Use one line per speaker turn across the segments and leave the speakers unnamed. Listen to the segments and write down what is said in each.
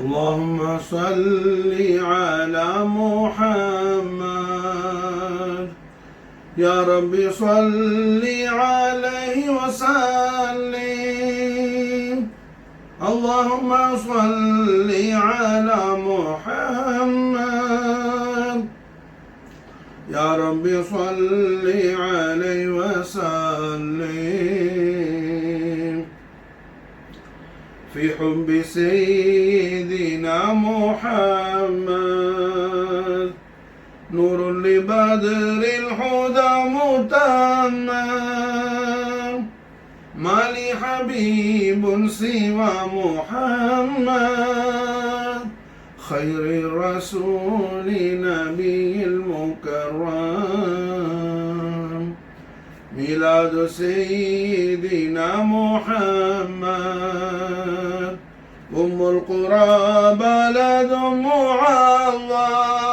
اللهم صل على محمد يا رب صل عليه وسلم. اللهم صل على محمد يا رب صل عليه وسلم. في حب سيدنا محمد نور لبدر الهدى متمم. ما لي حبيب سوى محمد خير الرسول نبي المكرم. ميلاد سيدنا محمد أم القرى بلد معظم.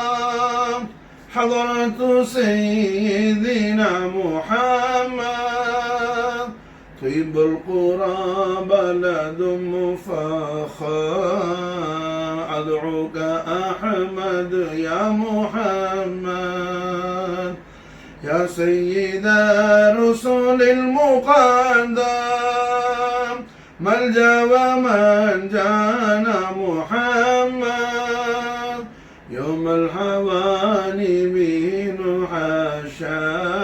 حضرة سيدنا محمد طيب القرى بلد مفخم. أدعوك أحمد يا محمد يا سيد الرسل المقدم. ملجأ ومن جانا محمد يوم الحواني به نحشم.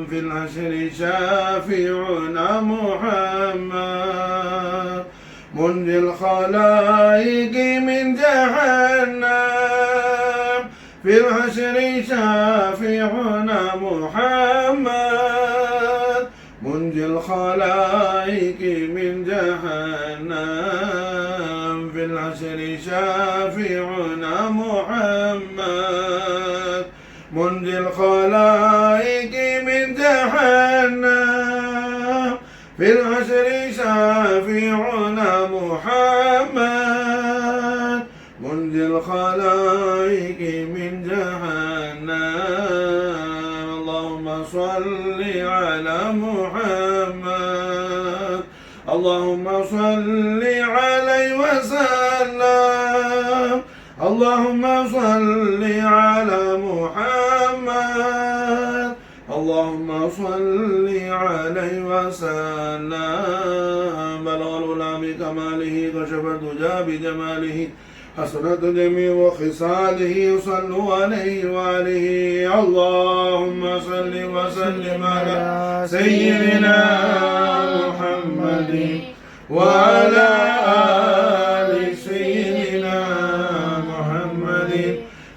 في الحشر شافعنا محمد منجي الخلائق من جهنم. في الحشر شافعنا محمد منجي الخلائق من جهنم. في الحشر شافعنا محمد منجي الخلائق من جهنم. في الحشر شافعنا محمد منجي الخلائق من جهنم. اللهم صل على محمد اللهم صل عليه وسلم. اللهم صل على محمد اللهم صل عليه وسلم. بلغ العلا بكماله كشف الدجى بجماله حسنت جميع خصاله صلوا عليه وآله. اللهم صل وسلم على سيدنا محمد وعلى آل سيدنا محمد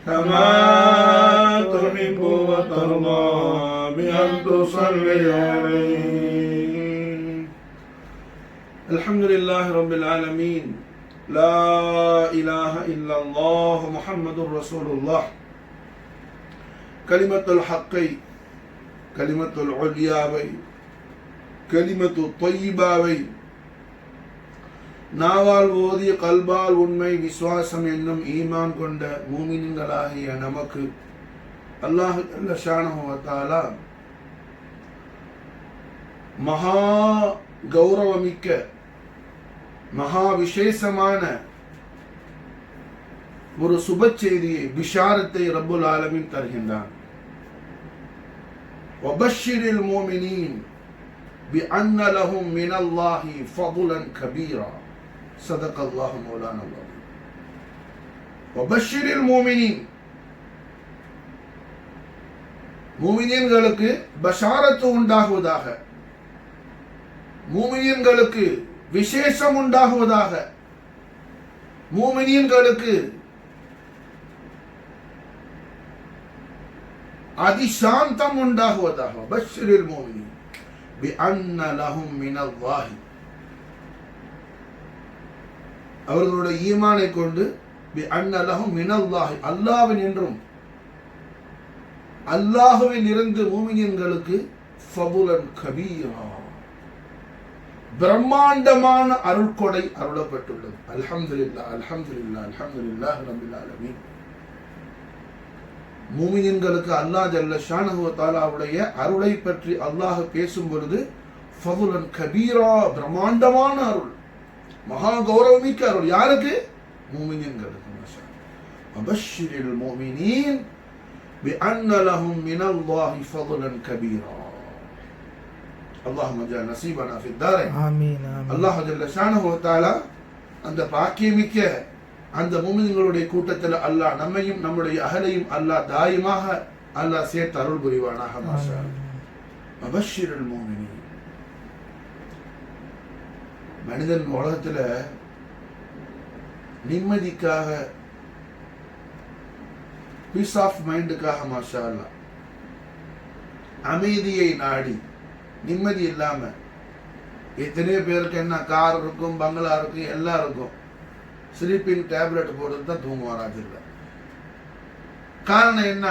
كما تحب وترضى بأن تصلي عليه. الحمد لله رب العالمين. لا إله إلا الله محمد رسول الله. كلمة الحق كلمة العليا كلمة الطيبة நாவால் ஓதி கல்பால் உண்மை விசுவாசம் என்னும் ஈமான் கொண்ட மூமின்களாகிய நமக்கு அல்லாஹ் ஷானஹு வ தஆலா மகா கௌரவமிக்க மகா விசேஷமான ஒரு சுப செய்தியை பிஷாரத்தை ரப்புல் ஆலமீன் தருகின்றான். வபஷ்ஷிரில் முஃமினீன் பிஅன்ன லஹும் மினல்லாஹி ஃபضலன் கபீரா. ஸதகல்லாஹு மௌலானா அல்-அஸீம். வபஷ்ஷிரில் முஃமினீன் மூமினீன்களுக்கு பஷாரத்து உண்டாகுவதாக, மூமினீன்களுக்கு விசேஷம் உண்டாகுவதாக, மூமினீன்களுக்கு அதிசாந்தம் உண்டாகுவதாக. பஷ்ஷிரில் முஃமினீன் பிஅன்ன லஹும் மினல்லாஹி, அவர்களுடைய ஈமானை கொண்டு பிஅன்ன லஹும் மினல்லாஹி, அல்லாஹ்வின் என்றும் அல்லாஹ்வின் இருந்து மூமினீன்களுக்கு ஃபதுலன் கபீரா, பிரம்மாண்டமான அருள்கொடை அருளப்பட்டுள்ளது. அல்ஹம்துலில்லாஹ் அல்ஹம்துலில்லாஹ் அல்ஹம்துலில்லாஹ் ரப்பில் ஆலமீன். மூமின்களுக்கு அல்லாஹ் ஜல்ல ஷானஹு வ தஆலாவுடைய அருளை பற்றி அல்லாஹ் பேசும் பொழுது ஃபதுலன் கபீரா, பிரம்மாண்டமான அருள், மகா கௌரவமிக்க அருள். யாருக்கு? மூமின்களுக்கு மாஷா வபஷ்ஷிரில் முஃமினீன் بأن لهم من الله فضلا كبيرا اللهم اجعل نصيبنا في الدارين
ஆமீன் ஆமீன்.
அல்லாஹ் ஜல்ல ஷானஹு வ தஆலா அந்த பாக்கியமிக்க அந்த முஃமின்களுடைய கூட்டத்தில் அல்லாஹ் நம்மையும் நம்முடைய அஹலையும் அல்லாஹ் தாயிமாக அல்லாஹ் சேர்த்து அருள் புரிவானாக மாஷா வபஷ்ஷிரில் முஃமினீன். மனிதன் உலகத்துல நிம்மதிக்காக பீஸ் ஆஃப் மைண்டுக்காக மாஷா அல்லாஹ் அமைதியை நாடி நிம்மதி இல்லாம எத்தனையோ பேருக்கு என்ன கார் இருக்கும், பங்களா இருக்கும், எல்லாம் இருக்கும், ஸ்லீப்பிங் டேப்லெட் போட்டு தான் தூங்குவாராது இல்லை. காரணம் என்ன?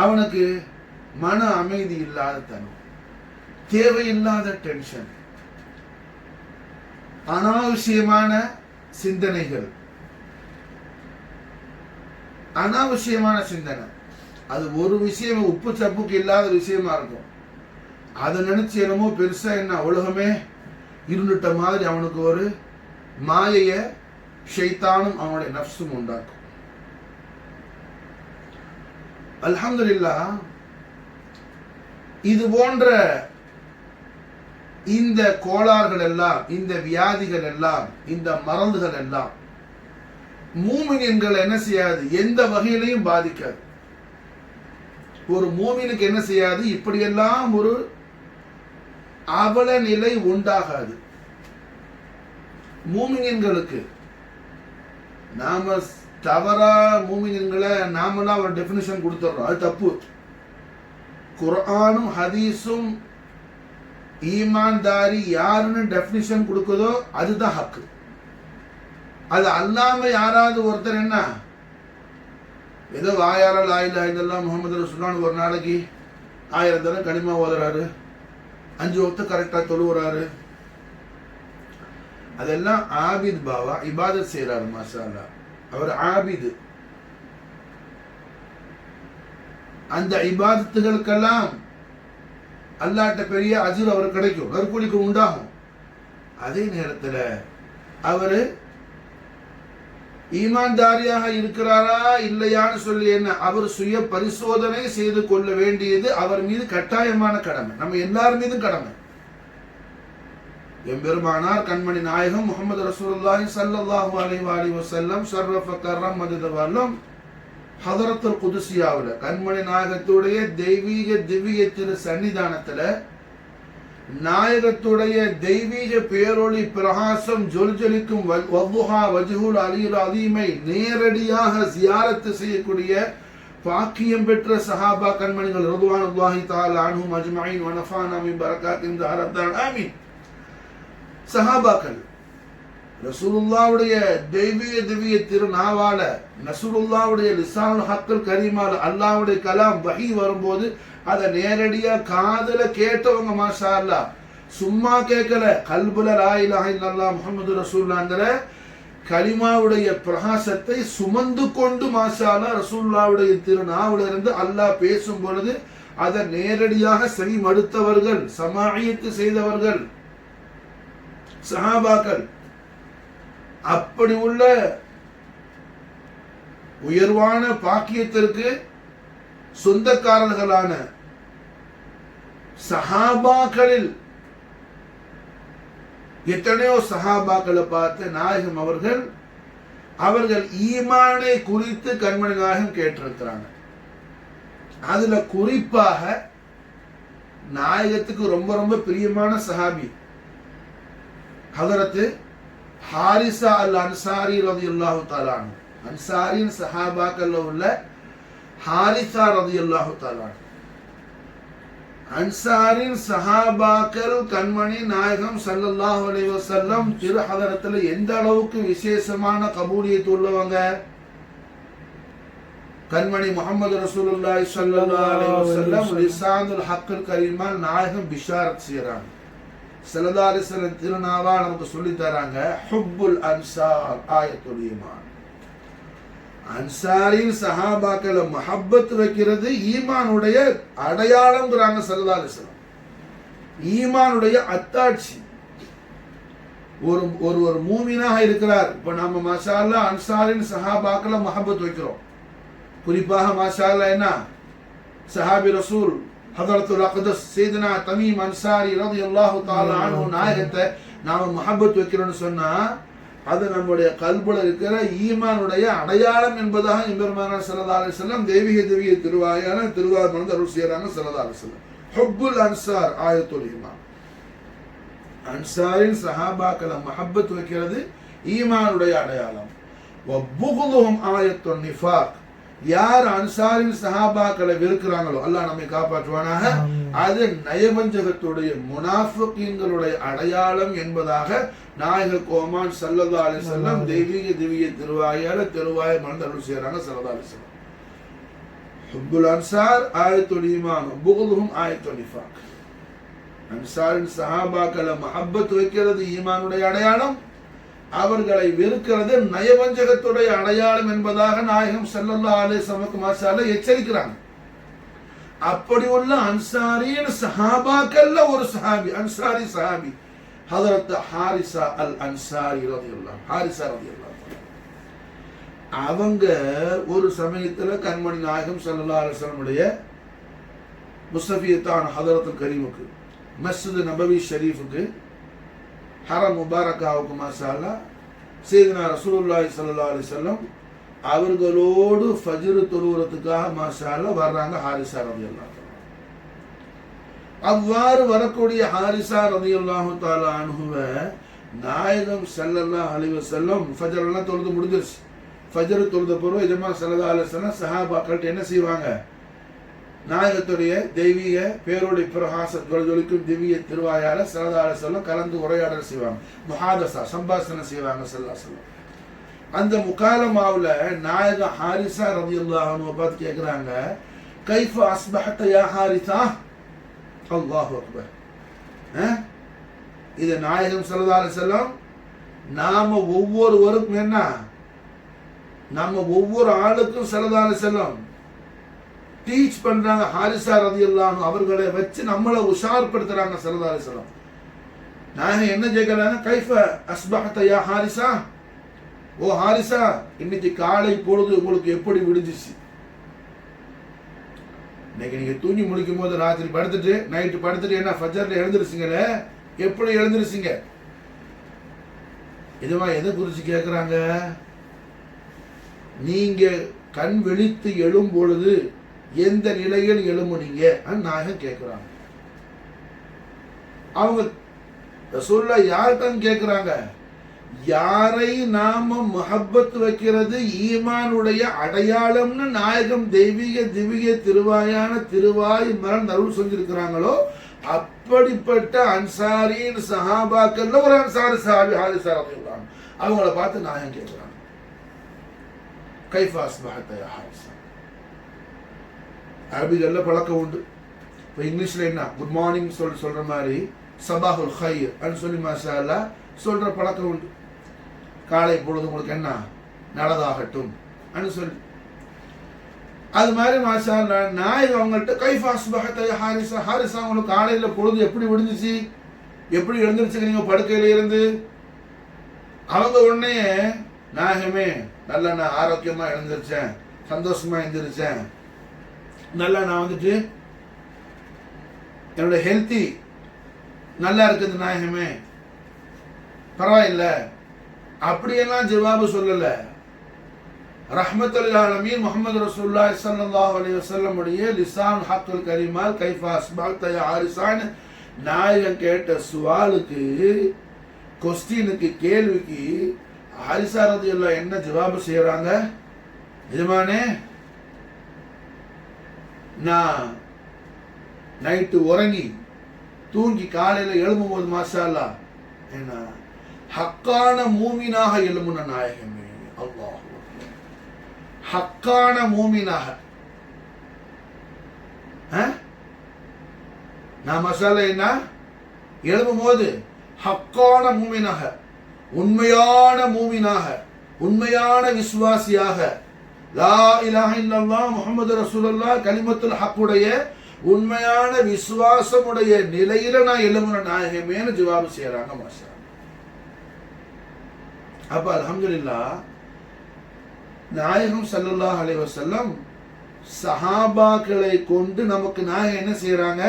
அவனுக்கு மன அமைதி இல்லாத தனம், தேவையில்லாத டென்ஷன், அனாவசியமான சிந்தனைகள், அனாவசியமான சிந்தனை. அது ஒரு விஷயம் உப்பு சப்புக்கு இல்லாத விஷயமா இருக்கும். அதை நினைச்சு என்னமோ பெருசா என்ன உலகமே இருந்துட்ட மாதிரி அவனுக்கு ஒரு மாயைய ஷைத்தானும் அவனுடைய நஃப்ஸும் உண்டாக்கும். அல்ஹம்துலில்லாஹ், இது போன்ற இந்த கோளாறுகள் எல்லாம், இந்த வியாதிகள் எல்லாம், இந்த மறந்துகள் எல்லாம் மூமின்களை என்ன செய்யாது? எந்த வகையிலையும் பாதிக்காது. ஒரு மூமினுக்கு என்ன செய்யாது? இப்படியெல்லாம் ஒரு அவல நிலை உண்டாகாது. மூமின்களுக்கு நாம தவறா மூமின்களை நாமெல்லாம் ஒரு டெபினிஷன் கொடுத்துறோம், அது தப்பு. குர்ஆனும் ஹதீஸும் ஈமான்தாரி யாருன்னு டெபினிஷன் கொடுக்குதோ அதுதான் ஹக்கு. அது அல்லாம யாராவது ஒருத்தர் என்ன ஏதோ வாயால லா இலாஹ இல்லல்லாஹ் முஹம்மது ரசூலுல்லாஹ் ஒரு நாளைக்கு 1000 தடவை கலிமா ஓதுறாரு, 5 வக்து கரெக்டா தொழுகிறாரு, அதெல்லாம் ஆபித் பாவா இபாதத் செய்யறாரு. மாஷா அல்லாஹ், அவர் ஆபிது. அந்த இபாதத்துகளுக்கெல்லாம் அல்லாஹ்ட்ட பெரிய அஜ்ர் அவர் கிடைக்கும், நற்கூலிக்கு உண்டாகும். அதே நேரத்தில் அவரு ஈமான்தாரியாக இருக்கிறாரா இல்லையான்னு சொல்லி என்ன அவர் சுய பரிசோதனை செய்து கொள்ள வேண்டியது அவர் மீது கட்டாயமான கடமை, நம்ம எல்லார் மீதும் கடமை. எம்பெருமானார் கண்மணி நாயகம் முஹம்மது ரசூலுல்லாஹி ஸல்லல்லாஹு அலைஹி வஸல்லம் ஷர்ரஃப கர்ரம் மததவல்லம் ஹதரத்துல் குதுசியாவுல கண்மணி நாயகத்துடைய தெய்வீக திவ்ய திரு சன்னிதானத்துல நாயகத்துடைய தெய்வீக பேரொளி பிரகாசம் ஜொலிஜொலிக்கும் வதுஹா வஜ்ஹுல் அலியுல் அலீமை நேரடியாக ஜியாரத்து செய்யக்கூடிய பாக்கியம் பெற்ற சஹாபா கண்மணிகள் ரதுவானுல்லாஹி தஆலா அன்ஹும் அஜ்மஈன் வ நஃபானா மின் பரகாத்திஹிம் தஹரத்தான் ஆமீன். சஹாபாக்கள் ரசூலுல்லாஹ்வுடைய தெய்வீக திவ்ய திருநாவால, ரசூலுல்லாஹ்வுடைய லிசானுல் ஹக்குல் கரீமால அல்லாஹ்வுடைய கலாம் வஹி வரும்போது அதை நேரடியா காதுல கேட்டவங்க. மாஷா அல்லாஹ், சும்மா கேட்கல, கல்புல லா இலாஹ இல்லல்லாஹ் முஹம்மது ரசூலுல்லாஹ்ங்கற கலிமாவுடைய பிரகாசத்தை சுமந்து கொண்டு மாஷா அல்லாஹ் ரசூலுல்லாஹ்வுடைய திருநாவுல இருந்து அல்லாஹ் பேசும் பொழுது அதை நேரடியாக செவி மடுத்தவர்கள், சமாஇயத்து செய்தவர்கள் சஹாபாக்கள். அப்படி உள்ள உயர்வான பாக்கியத்திற்கு சொந்தக்காரர்களான சஹாபாக்களில் எத்தனையோ சஹாபாக்களை பார்த்து நாயகம் அவர்கள் ஈமானை குறித்து கண்மணி நாயகம் கேட்டிருக்கிறாங்க. அதுல குறிப்பாக நாயகத்துக்கு ரொம்ப ரொம்ப பிரியமான சஹாபி ஹதரத் ஹாரிசா அல் அன்சாரி ரலியல்லாஹு தஆலா அன்ஹு. அன்சாரின் சஹாபாக்கள்ல உள்ள ஹாரிசா ரலியல்லாஹு தஆலா அன்ஹு. அன்சாரின் சஹாபாக்கள் கண்மணி நாயகம் ஸல்லல்லாஹு அலைஹி வஸல்லம் திரு ஹதரத்துல எந்த அளவுக்கு விசேஷமான கபூலியத் உள்ளவங்க? கண்மணி முஹம்மது ரசூலுல்லாஹி ஸல்லல்லாஹு அலைஹி வஸல்லம் லிசானுல் ஹக்குல் கரீமால் நாயகம் பிஷாரத் செய்றாங்க. ஸல்லல்லாஹு அலைஹி வஸல்லம் திருநாவா நமக்கு சொல்லி தராங்க, ஹுப்புல் அன்சார் ஆயத்துல் ஈமான். அன்சாரின் சஹாபாக்களை மஹப்பத் வைக்கிறது ஈமானுடைய அடையாளம்ங்கிறாங்க ஸல்லல்லாஹு அலைஹி வஸல்லம், ஈமானுடைய அத்தாட்சி. ஒரு ஒரு ஒரு மூமினாக இருக்கிறார். இப்ப நம்ம மாஷா அல்லாஹ் அன்சாரின் சஹாபாக்களை மஹப்பத் வைக்கிறோம். குறிப்பாக மாஷா அல்லாஹ் என்ன சஹாபி ரசூல் ஹதரத்துல் அக்தஸ் சையதுனா தமீம் அன்சாரி ரலியல்லாஹு தஆலா அன்ஹு நாயகத்தை நாம மஹப்பத் வைக்கிறோம்னு சொன்னா அது நம்முடைய கல்புல இருக்கிற ஈமானுடைய அடையாளம் என்பதாக எம்பெருமானார் ஸல்லல்லாஹு அலைஹி வஸல்லம் தெய்வீக திருவாயான திருவாமன் அருள் செய்யறாங்க ஸல்லல்லாஹு அலைஹி வஸல்லம். ஹுப்புல் அன்சார் ஆயத்துல் ஈமான். அன்சாரின் சஹாபாக்களை மஹப்பத் வைக்கிறது ஈமானுடைய அடையாளம். வபுகுதுஹும் ஆயத்துன் நிஃபாக். யார் அன்சாரின் சஹாபாக்களை வெறுக்கிறாங்களோ அல்லாஹ் நம்மை காப்பாற்றுவானாக, அது நயவஞ்சகத்துடைய முனாஃபிகீன்களுடைய அடையாளம் என்பதாக நாயகர் கோமான் ஸல்லல்லாஹு அலைஹி வஸல்லம் தெய்வீக திருவாயால மறந்து அருள் செய்யறாங்க ஸல்லல்லாஹு அலைஹி வஸல்லம். ஹுப்புல் அன்சார் ஆயத்துல் ஈமான் வபுகுதுஹும் ஆயத்துன் நிஃபாக். அன்சாரின் சஹாபாக்களை மஹப்பத் வைக்கிறது ஈமானுடைய அடையாளம், அவர்களை வெறுக்கிறது நயவஞ்சகத்துடைய அடையாளம் என்பதாக நாயகம் ஸல்லல்லாஹு அலைஹி வஸல்லம் மாஷாஅல்லாஹ் எச்சரிக்கிறாங்க. அப்படி உள்ள அன்சாரியின் சஹாபாக்கள்ல ஒரு சஹாபி, அன்சாரி சஹாபி ஹதரத் ஹாரிசா அல் அன்சாரி ரலியல்லாஹு. அவங்க ஒரு சமயத்துல கண்மணி நாயகம் ஸல்லல்லாஹு அலைஹி வஸல்லம் முஸ்தஃபியத்தான் ஹதரத்துல் கரீமுக்கு மஸ்ஜித் நபவி ஷரீஃபுக்கு ஹரம் முபாரக்காவுக்கு மாஷாஅல்லாஹ் சையதுனா ரசூலுல்லாஹி ஸல்லல்லாஹு அலைஹி வஸல்லம் அவர்களோடு ஃபஜ்ர் தொழுவதற்காக மாஷாஅல்லாஹ் வர்றாங்க ஹாரிசா ரலியல்லாஹு. அவ்வாறு வரக்கூடிய ஹாரிசா ரலியல்லாஹு தஆலா அன்ஹுவை நாயகம் ஸல்லல்லாஹு அலைஹி வஸல்லம் ஃபஜ்ர் எல்லாம் தொழுது முடிஞ்சிருச்சு. ஃபஜ்ர் தொழுத பிறகு எஜமான் ஸல்லல்லாஹு அலைஹி வஸல்லம் சஹாபாக்கள் என்ன செய்வாங்க, நாயகத்துடைய தெய்வீக பேரோடி பிரகாச ஜொலிக்கும் திவ்ய திருவாயால ஸல்லல்லாஹு அலைஹி வஸல்லம் கலந்து உரையாடல் செய்வாங்க, முஹாதஸா சம்பாஷணை செய்வாங்க ஸல்லல்லாஹு அலைஹி வஸல்லம். அந்த முகாலமாவுல நாயக ஹாரிசா ரலியல்லாஹு அன்ஹு பார்த்து கேக்குறாங்க, கைஃப அஸ்பஹத யா ஹாரிசா. அல்லாஹு அக்பர். இது நாயகம் ஸல்லல்லாஹு அலைஹி வஸல்லம் நாம ஒவ்வொருவருக்கும் என்ன, நம்ம ஒவ்வொரு ஆளுக்கும் ஸல்லல்லாஹு அலைஹி வஸல்லம் டீச் பண்றாங்க. ஹாரிசா ரலியல்லாஹு அன்ஹு அவர்களை வச்சு நம்மளை உஷார்படுத்துறாங்க ஸல்லல்லாஹு அலைஹி வஸல்லம். நாயகம் என்ன கேட்கறாங்க, கைஃப அஸ்பஹத யா ஹாரிசா. ஓ ஹாரிசா, இன்னைக்கு காலை பொழுது உங்களுக்கு எப்படி விடுஞ்சிச்சு? இன்னைக்கு நீங்க தூங்கி முடிக்கும் போது ராத்திரி படுத்துட்டு நைட்டு படுத்துட்டு என்ன ஃபஜ்ர்ல எழுந்திருச்சீங்களே, எப்படி எழுந்திருச்சீங்க? இதுவா எதை குறிச்சு கேட்கறாங்க? நீங்க கண் விழித்து எழும் பொழுது எந்த நிலையில் எழுமுனீங்க நாயகம் கேட்கிறாங்க. அவங்க ரசூலுல்லாஹ் யார்கிட்ட கேட்கிறாங்க? யாரை நாம முஹப்பத் வைக்கிறது ஈமானுடைய அடையாளம்னு நாயகம் தெய்வீக திருவாயான திருவாய் மறந்து அருள் செஞ்சிருக்கிறாங்களோ அப்படிப்பட்ட அன்சாரின் சஹாபாக்கள்ல ஒரு அன்சாரி சஹாபி ஹாரிசா ரலியல்லாஹு அன்ஹு. அவங்கள பார்த்து நாயகம் கேட்கிறாங்க, கைஃப அஸ்பஹத யா ஹாரிசா. அரபிகள்ல பழக்கம் உண்டு. இப்போ இங்கிலீஷ்ல என்ன குட் மார்னிங் சொல்ற மாதிரி சபாஹுல் ஹைர் அப்படின்னு சொல்லி மாஷா அல்லாஹ் சொல்ற பழக்கம் உண்டு. காலை பொழுது உங்களுக்கு என்ன நல்லதாகட்டும் அப்படின்னு சொல்லி அது மாதிரி மாஷா அல்லாஹ் நாயகம் அவங்கள்ட்ட கைஃப அஸ்பஹத யா ஹாரிசா. ஹாரிசா, உங்களுக்கு காலையில பொழுது எப்படி விடுஞ்சிச்சு, எப்படி எழுந்திருச்சுங்க நீங்க படுக்கையில இருந்து? அவங்க உடனே நாயகமே நல்லா நான் ஆரோக்கியமா எழுந்திருச்சேன், சந்தோஷமா எழுந்திருச்சேன், நல்லா நான் வந்துட்டு என்னோட ஹெல்த்தி நல்லா இருக்குது நாயகமே, பரவாயில்ல அப்படியெல்லாம் ஜவாபு சொல்லல. ரஹ்மத்துல் ஆலமீன் முஹம்மது ரசூலுல்லாஹி ஸல்லல்லாஹு அலைஹி வஸல்லம் உடைய லிசான் ஹக்குல் கரீமால் கைஃப அஸ்பஹத யா ஹாரிசான் நாயகம் கேட்ட சுவாலுக்கு, கொஸ்டினுக்கு, கேள்விக்கு ஹாரிசா ரலியல்லாஹு என்ன ஜவாபு செய்யறாங்க? எஜமானே, நான் நைட்டு உறங்கி தூங்கி காலையில எழும்பும் போது மாஷா அல்லாஹ் என்ன ஹக்கான மூமினாக எழுமுன நாயகமே. அல்லாஹ் ஹக்கான மூமினாக நான் மசாலா என்ன எழுதும் போது ஹக்கான மூமினாக, உண்மையான மூமினாக, உண்மையான விசுவாசியாக, லா இலாஹ இல்லல்லாஹ் முஹம்மது ரசூலுல்லாஹ் கலிமத்துல் ஹக்குடைய உண்மையான விசுவாசமுடைய நிலையில நான் எழுமுன நாயகமேனு ஜவாபு செய்யறாங்க மாஷா. அப்ப அல்ஹம்துலில்லாஹ் நாயகம் ஸல்லல்லாஹு அலைஹி வஸல்லம் சஹாபாக்களை கொண்டு நமக்கு நாயகம் என்ன செய்யறாங்க,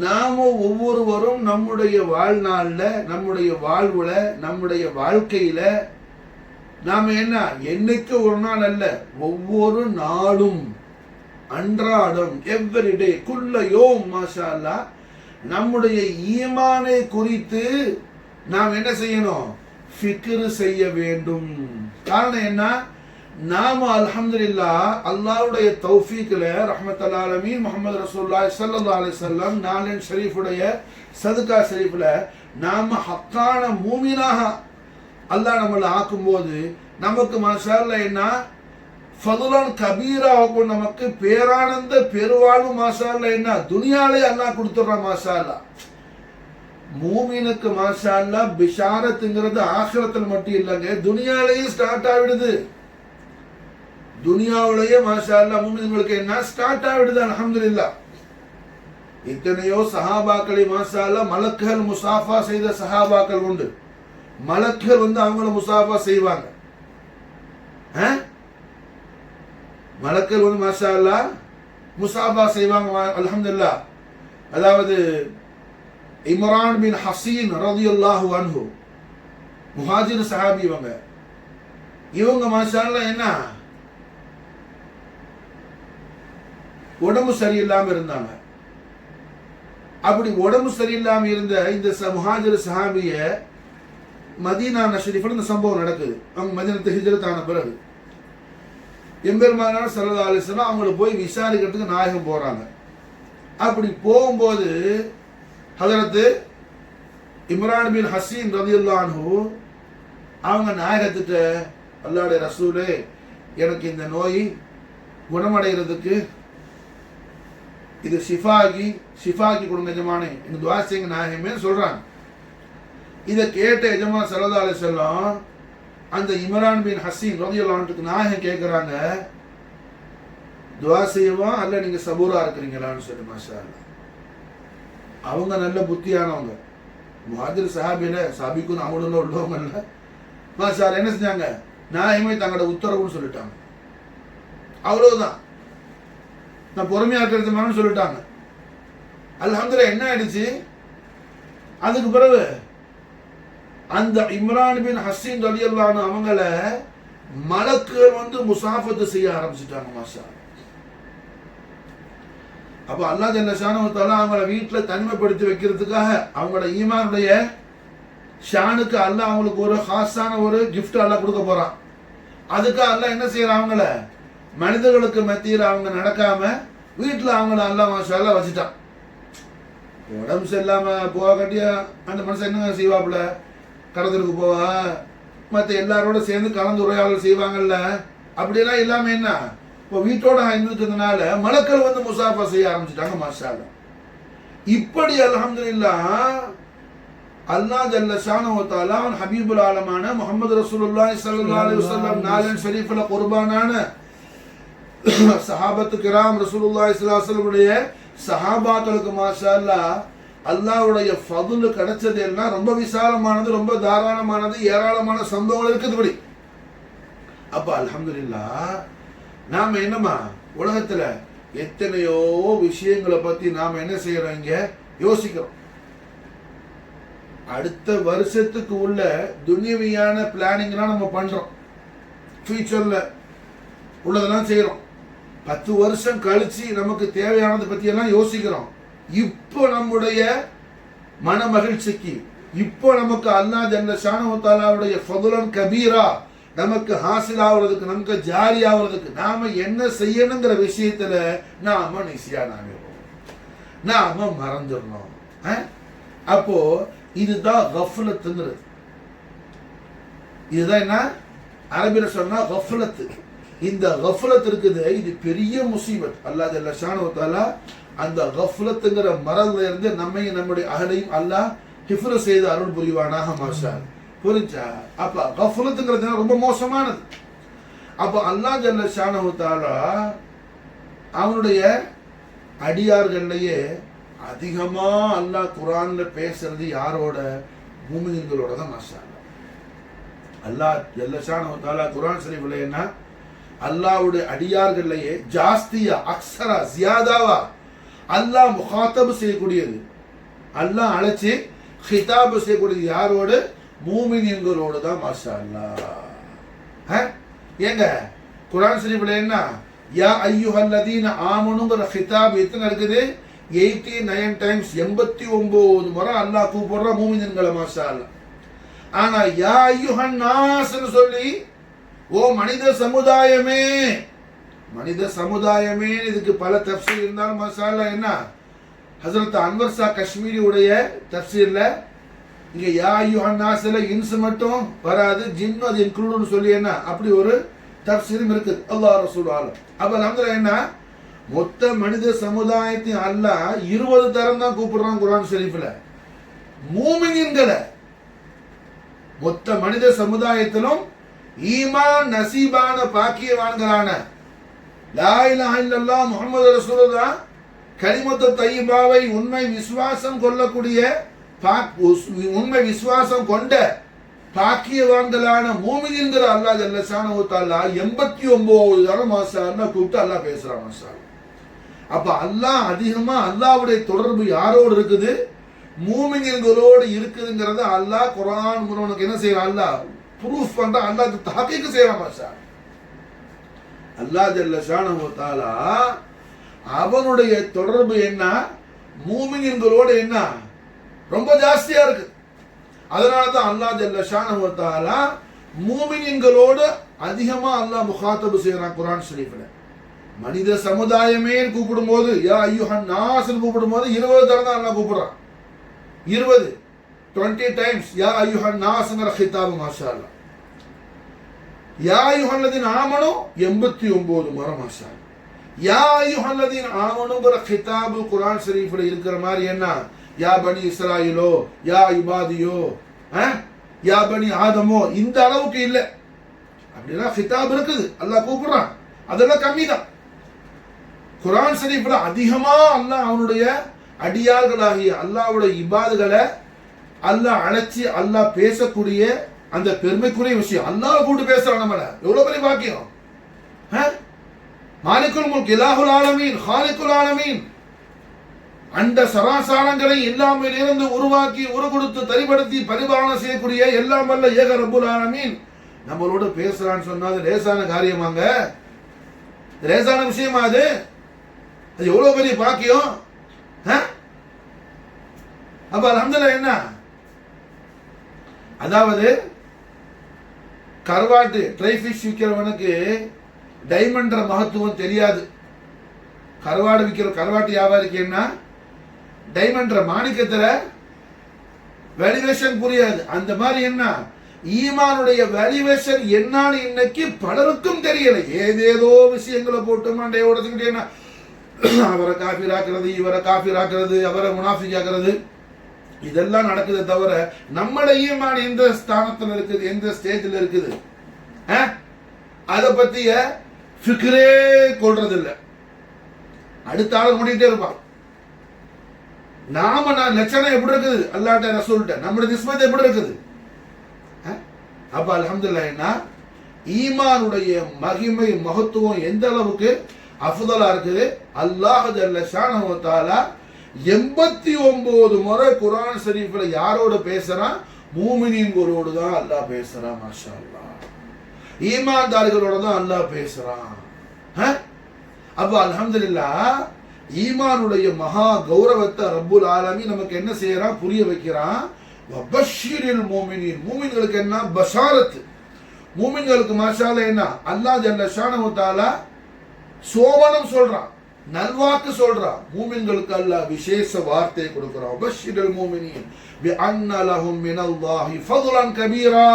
நாம ஒவ்வொருவரும் நம்முடைய வாழ்நாள்ல, நம்முடைய வாழ்வுல, நம்முடைய வாழ்க்கையில நாம என்ன என்னைக்கு ஒரு நாள் அல்ல, ஒவ்வொரு நாளும் அன்றாடம் எவ்ரிடே குல்ல யோம் மாஷா அல்லாஹ் நம்முடைய ஈமானை குறித்து நாம் என்ன செய்யணும், ஃபிக்ர் செய்ய வேண்டும். காரணம் என்ன, நாம அல்ஹம்துலில்லாஹ் அல்லாஹ்வுடைய தௌஃபீக்ல ரஹ்மத்துல் ஆலமீன் முஹம்மது ரசூலுல்லாஹி ஸல்லல்லாஹு அலைஹி வஸல்லம் நாலன் ஷரீஃபுடைய சதகா ஷரீஃப்ல நாம ஹக்கான மூமினாக அல்லாஹ் நம்மளை ஆக்கும்போது நமக்கு மாஷா அல்லாஹ் என்ன ஃபதுலன் கபீராவுக்கும் நமக்கு பேரானந்த பெருவாழ்வு மாஷா அல்லாஹ் என்ன துனியாலே அல்லாஹ் கொடுத்துறான் மாஷா அல்லாஹ். மூமினுக்கு மாஷா அல்லாஹ் பிஷாரத்துங்கிறது ஆখিরাத்தில் மட்டும் இல்லைங்க, துனியாலேயே ஸ்டார்ட் ஆகிடுது. துனியாவிலேயே மாஷா அல்லாஹ் மூமின்களுக்கு என்ன ஸ்டார்ட் ஆகிடுது. அல்ஹம்துலில்லாஹ் எத்தனையோ சஹாபாக்களை மாஷா அல்லாஹ் மலக்குகள் முசாஃபா செய்த சஹாபாக்கள் உண்டு. மலக்குகள் வந்து அவங்கள முசாஃபா செய்வாங்க. மலக்குகள் வந்து மாஷா அல்லாஹ் முசாஃபா செய்வாங்க. அல்ஹம்துலில்லாஹ். அதாவது இம்ரான் பின் ஹசீன் ரலியல்லாஹு அன்ஹு முஹாஜிர் சஹாபி, இவங்க மாஷா அல்லாஹ் என்ன உடம்பு சரியில்லாம இருந்தாங்க. அப்படி உடம்பு சரியில்லாம இருந்த இந்த முஹாஜிர் சஹாபிய மதீனா ஷரீஃப்ல இந்த சம்பவம் நடக்குது. அவங்க மதீனத்து ஹிஜ்ரத் ஆன பிறகு எம்பெருமானார் ஸல்லல்லாஹு அலைஹி வஸல்லம் அவங்கள போய் விசாரிக்கிறதுக்கு நாயகம் போறாங்க. அப்படி போகும்போது ஹஜரத் இம்ரான் பின் ஹசீன் ரலியல்லாஹு அன்ஹு அவங்க நாயகத்திட்ட, அல்லாஹ்வுடைய ரசூலே எனக்கு இந்த நோய் குணமடைகிறதுக்கு இது ஷிஃபாகி கொடுங்க எஜமானே, எனக்கு துஆ செய்யுங்க நாயகமே சொல்றாங்க. இதை கேட்ட எஜமான் ஸல்லல்லாஹு அலைஹி வஸல்லம் அந்த இம்ரான் பின் ஹசீன் ரலியல்லாஹு அன்ஹுக்கு நாயகம் கேட்குறாங்க, துஆ செய்யவா அல்ல நீங்க சபூரா இருக்கிறீங்களான்னு சொல்லி. மாஷா அல்லாஹ் அவங்க நல்ல புத்தியானவங்க, முஹாஜிர் சஹாபில சாபிக்குன்னு அவங்களும் உள்ளவங்க இல்லை. மாஷா அல்லாஹ் என்ன செஞ்சாங்க, நாயகமே தங்களோட உத்தரவுன்னு சொல்லிட்டாங்க. அவ்வளவுதான், நான் பொறுமையா இருக்கிறது சொல்லிட்டாங்க. அல்ஹம்துலில்லாஹ் என்ன ஆயிடுச்சு, அதுக்கு பிறகு அந்த இம்ரான் பின் ஹசீன் ரலியல்லாஹு அன்ஹு அவங்கள மலக்குகள் வந்து முசாஃபத்து செய்ய ஆரம்பிச்சுட்டாங்க. மாஷா அப்ப அல்லாஹ் ஜல்ல ஷானஹு வ தஆலா அவங்கள வீட்டுல தனிமைப்படுத்தி வைக்கிறதுக்காக அவங்களோட ஈமானுடைய ஷானுக்கு அல்லாஹ் அவங்களுக்கு ஒரு ஹாஸான ஒரு கிஃப்ட் அல்லாஹ் கொடுக்க போறான். அதுக்கு அல்லாஹ் என்ன செய்யறான், அவங்கள மனிதர்களுக்கு மத்தியில் அவங்க நடக்காம வீட்டுல அவங்கள அல்லாஹ் மாஷா அல்லாஹ் வச்சுட்டான். உடம்பு சரியில்லாம போக கட்டிய அந்த மனுஷன் என்ன செய்வாப்புல, கடத்தலுக்கு போவா, மற்ற எல்லாரோட சேர்ந்து கலந்துரையாடல் செய்வாங்கல்ல, அப்படியெல்லாம் இல்லாம என்ன இப்போ வீட்டோட இருந்துட்டதுனால மலக்கள் வந்து முசாஃபா செய்ய ஆரம்பிச்சுட்டாங்க. மாஷா அல்லாஹ். இப்படி அல்ஹம்துலில்லாஹ் அல்லாஹ் ஜல்ல ஷானஹு வ தஆலா ஹபீபுல் ஆலமான முஹம்மது ரசூலுல்லாஹி ஸல்லல்லாஹு அலைஹி வஸல்லம் நாலன் ஷரீஃப்ல குர்பானான சஹாபத்து கிராம் ரசூலுல்லாஹி ஸல்லல்லாஹு அலைஹி வஸல்லம் உடைய சஹாபாக்களுக்கு மாஷா அல்லாஹ் அல்லாஹ்வுடைய ஃபதுல் கிடைச்சது எல்லாம் ரொம்ப விசாலமானது, ரொம்ப தாராளமானது, ஏராளமான சம்பவங்கள் இருக்குது. அப்ப அல்ஹம்துலில்லாஹ் நாம என்னமா உலகத்துல எத்தனையோ விஷயங்களை பத்தி நாம என்ன செய்யறோம், இங்க யோசிக்கிறோம். அடுத்த வருஷத்துக்கு உள்ள துனியவியான பிளானிங்லாம் நம்ம பண்றோம், ஃபியூச்சர்ல உள்ளதெல்லாம் செய்யறோம். 10 வருஷம் கழிச்சு நமக்கு தேவையானதை பத்தி எல்லாம் யோசிக்கிறோம். இப்போ நம்முடைய மன மகிழ்ச்சிக்கு, இப்போ நமக்கு அல்லாஹ் ஜல்ல ஷானஹு வ தஆலாவுடைய ஃபதுலன் கபீரா நமக்கு ஹாசில் ஆகுறதுக்கு, நமக்கு ஜாரி ஆகுறதுக்கு நாம என்ன செய்யணுங்கிற விஷயத்துல நாம நிசியானாகிறோம், நாம மறந்துடணும். அப்போ இதுதான் கஃப்லத்துங்கிறது. இதுதான் என்ன அரபில சொன்னா கஃப்லத்து. இந்த கஃப்லத் இருக்குது, இது பெரிய முசீபத். அல்லாஹ் ஜல்ல ஷானஹு வ தஆலா அந்த கஃப்லத்துங்கிற மரல்ல இருந்து நம்மையும் நம்முடைய அகலையும் அல்லாஹ் ஹிஃப்ரு செய்து அருள் புரிவானாக. மாஷா அல்லாஹ். புரிஞ்சா? அப்ப கஃப்லத்துங்கிறது ரொம்ப மோசமானது. அப்ப அல்லாஹ் ஜல்ல ஷானஹு வ தஆலா அவனுடைய அடியார்கள்லயே அதிகமா அல்லாஹ் குர்ஆன்ல பேசுறது யாரோட, முஃமின்களோட தான். மாஷா அல்லாஹ். அல்லாஹ் ஜல்ல ஷானஹு தஆலா குர்ஆன் ஷரீஃப்ல என்ன அல்லாஹ்வுடைய அடியார்கள்லயே ஜாஸ்தியா அக்ஸரா ஜியாதாவா அல்லாஹ் முகாத்தப் செய்யக்கூடியது, அல்லாஹ் அழைச்சி ஹிதாப் செய்யக்கூடியது யாரோடு? மூமின்களோடு தான். மாஷா அல்லாஹ். ஏங்க குர்ஆன் ஷரீஃப்ல என்ன யா அய்யுஹல்லதீன ஆமனுங்கிற ஹிதாப் எத்தனை இருக்குது? 89 டைம்ஸ், 89 முறை அல்லாஹ் கூப்பிடுற மூமின்களை. மாஷா அல்லாஹ். ஆனா யா அய்யுஹன் நாஸ்னு சொல்லி ஓ மனித சமுதாயமே, மனித சமுதாயமே இதுக்கு பல தஃப்சீர் இருந்தாலும் மாஷா அல்லாஹ் என்ன ஹஜ்ரத் அன்வர் ஷா காஷ்மீரி உடைய தஃப்சீர்ல இங்க யா அய்யுஹன் நாஸ்ல இன்ஸ் மட்டும் வராது, ஜின்னு அது இன்க்ளூட்னு சொல்லி என்ன அப்படி ஒரு தஃப்சீரும் இருக்குது. அல்லாஹ் ரசூல் ஆலம். அப்ப அல்ஹம்துலில்லாஹ் என்ன மொத்த மனித சமுதாயத்தின் அல்லாஹ் 20 தரம் தான் கூப்பிடுறான் குர்ஆன் ஷரீஃப்ல. மூமின்களை மொத்த மனித சமுதாயத்திலும் ஈமான் நசீபான பாக்கியவான்களான லா இலாஹ இல்லல்லாஹ் முஹம்மது ரசூலுல்லாஹ் கலிமத்து தய்யிபாவை உண்மை விசுவாசம் கொள்ளக்கூடிய உண்மை விசுவாசம் கொண்ட பாக்கியவான்களான மூமின்கள் அல்லாஹ் ஜல்ல ஷானஹு தஆலா 89 தரம் மாஷா அல்லாஹ் கூப்பிட்டு அல்லாஹ் பேசுறான். மாஷா அல்லாஹ். அப்ப அல்லாஹ் அதிகமா அல்லாஹ்வுடைய தொடர்பு யாரோடு இருக்குது? மூமின்களோடு இருக்குதுங்கிறத அல்லாஹ் குர்ஆன் மூலமாக என்ன செய்யறான்? அல்லாஹ் ப்ரூஃப் பண்ற, அல்லாஹ் தஹகீக் செய்யறான். மாஷா அல்லாஹ் ஜல்ல ஷானஹு தஆலா அவனுடைய தொடர்பு என்ன? மூமின்களோடு என்ன ரொம்ப ஜாஸ்தியா இருக்கு. அதனால தான் அல்லாஹ் ஜல்ல ஷானஹு தஆலா மூமின்களோடு அதிகமா அல்லாஹ் முகாத்தபு செய்யறான் குர்ஆன் ஷரீஃப்ல. மனித சமுதாயமே கூப்பிடும் போது யா அய்யுஹன் நாஸ் கூப்பிடும் போது 20 தடவை தான் அல்லாஹ் கூப்பிடுறான். 20 டைம்ஸ் யா அய்யுஹன் நாஸ்ங்கற ஹிதாப். மாஷா அல்லாஹ். யா அய்யுஹல்லதீன ஆமனு 89 முறை. மாஷா அல்லாஹ். யா அய்யுஹல்லதீன ஆமனுங்கற ஹிதாப் குர்ஆன் ஷரீஃப்ல இருக்கிற மாதிரி என்ன யா பனி இஸ்ராயிலோ, யா இபாதியோ, யா பனி ஆதமோ இந்த அளவுக்கு இல்ல. அப்படின்னா ஹிதாப் இருக்குது, அல்லாஹ் கூப்பிடுறான், அதெல்லாம் கம்மி தான். குர்ஆன் ஷரீஃப்ல அதிகமா அல்லாஹ் அவனுடைய அடியார்களாகிய அல்லாஹ்வுடைய இபாதுகளை அல்லாஹ் அழைச்சி அல்லாஹ் பேசக்கூடிய அந்த பெருமைக்குரிய விஷயம். அல்லாஹ் கூப்பிட்டு பேசுறான் நம்மள, எவ்வளவு பெரிய பாக்கியம். மாலிகுல் முல்க் இலாஹுல் ஆலமீன் ஹாலிகுல் ஆலமீன், அண்ட சராசாரங்களை எல்லாமிலிருந்து உருவாக்கி கொடுத்து தரிபடுத்தி பரிபாலனை செய்யக்கூடிய எல்லாம் வல்ல ஏக ரப்புல் ஆலமீன் நம்மளோட பேசுறான்னு சொன்னா அது லேசான காரியமாங்க? லேசான விஷயமா? அது எவ்வளவு பெரிய பாக்கியம். அப்ப அல்ஹம்துலில்லாஹ் என்ன அதாவது கருவாட்டு ட்ரைஃபிஷ் விற்கிறவனுக்கு டைமண்ட்ற மகத்துவம் தெரியாது. கருவாடு விற்கிற கருவாட்டு வியாபாரிக்கு என்ன டைமண்ட்ற மாணிக்கத்துல வேல்யூவேஷன் புரியாது. அந்த மாதிரி என்ன ஈமானுடைய வேல்யூவேஷன் என்னன்னு இன்னைக்கு பலருக்கும் தெரியல. ஏதேதோ விஷயங்களை போட்டு மண்டைய உடச்சுக்கிட்டு என்ன அவரை காஃபிராக்குறது, இவரை காஃபிராக்குறது, அவரை முனாஃபிக்காக்குறது, இதெல்லாம் நடக்குது. தவிர நம்மள ஈமான் எந்த ஸ்தானத்துல இருக்குது, எந்த ஸ்டேஜ்ல இருக்குது, அதை பத்திய ஃபிக்ரே கொள்றது இல்லை. அடுத்த ஆள் முடிக்கிட்டே இருப்பான். நாம லட்சணம் எப்படி இருக்குது அல்லாஹ்ட்ட ரசூல்ட்ட, நம்முடைய நிஸ்பத் எப்படி இருக்குது? அப்ப அல்ஹம்துலில்லாஹ் என்ன ஈமானுடைய மகிமை மகத்துவம் எந்த அளவுக்கு அஃதலா இருக்குது. அல்லாஹ் ஜல்ல ஷானஹு வ தஆலா 89 முறை குர்ஆன் ஷரீஃப்ல யாரோட பேசுறான்? மூமினீன்களோடு தான் அல்லாஹ் பேசுறான். மாஷா அல்லாஹ். ஈமான்தாரிகளோட தான் அல்லாஹ் பேசுறான். அப்ப அல்ஹம்துலில்லாஹ் ஈமானுடைய மகா கௌரவத்தை ரப்புல் ஆலமீன் நமக்கு என்ன செய்யறான்? புரிய வைக்கிறான். வபஷ்ஷிரில் மூமினீன், மூமின்களுக்கு என்ன பஷாரத், மூமின்களுக்கு மாஷா அல்லாஹ் என்ன அல்லாஹ் ஜல்ல ஷானஹு வ தஆலா சோபனம் சொல்றான், நல்வாக்கு சொல்றான். மூமின்களுக்கு அல்லாஹ் விசேஷ வார்த்தை கொடுக்கிறான். வபஷ்ஷிரில் மூமினீன் பிஅன்ன லஹும் மினல்லாஹி ஃபضலன் கபீரா.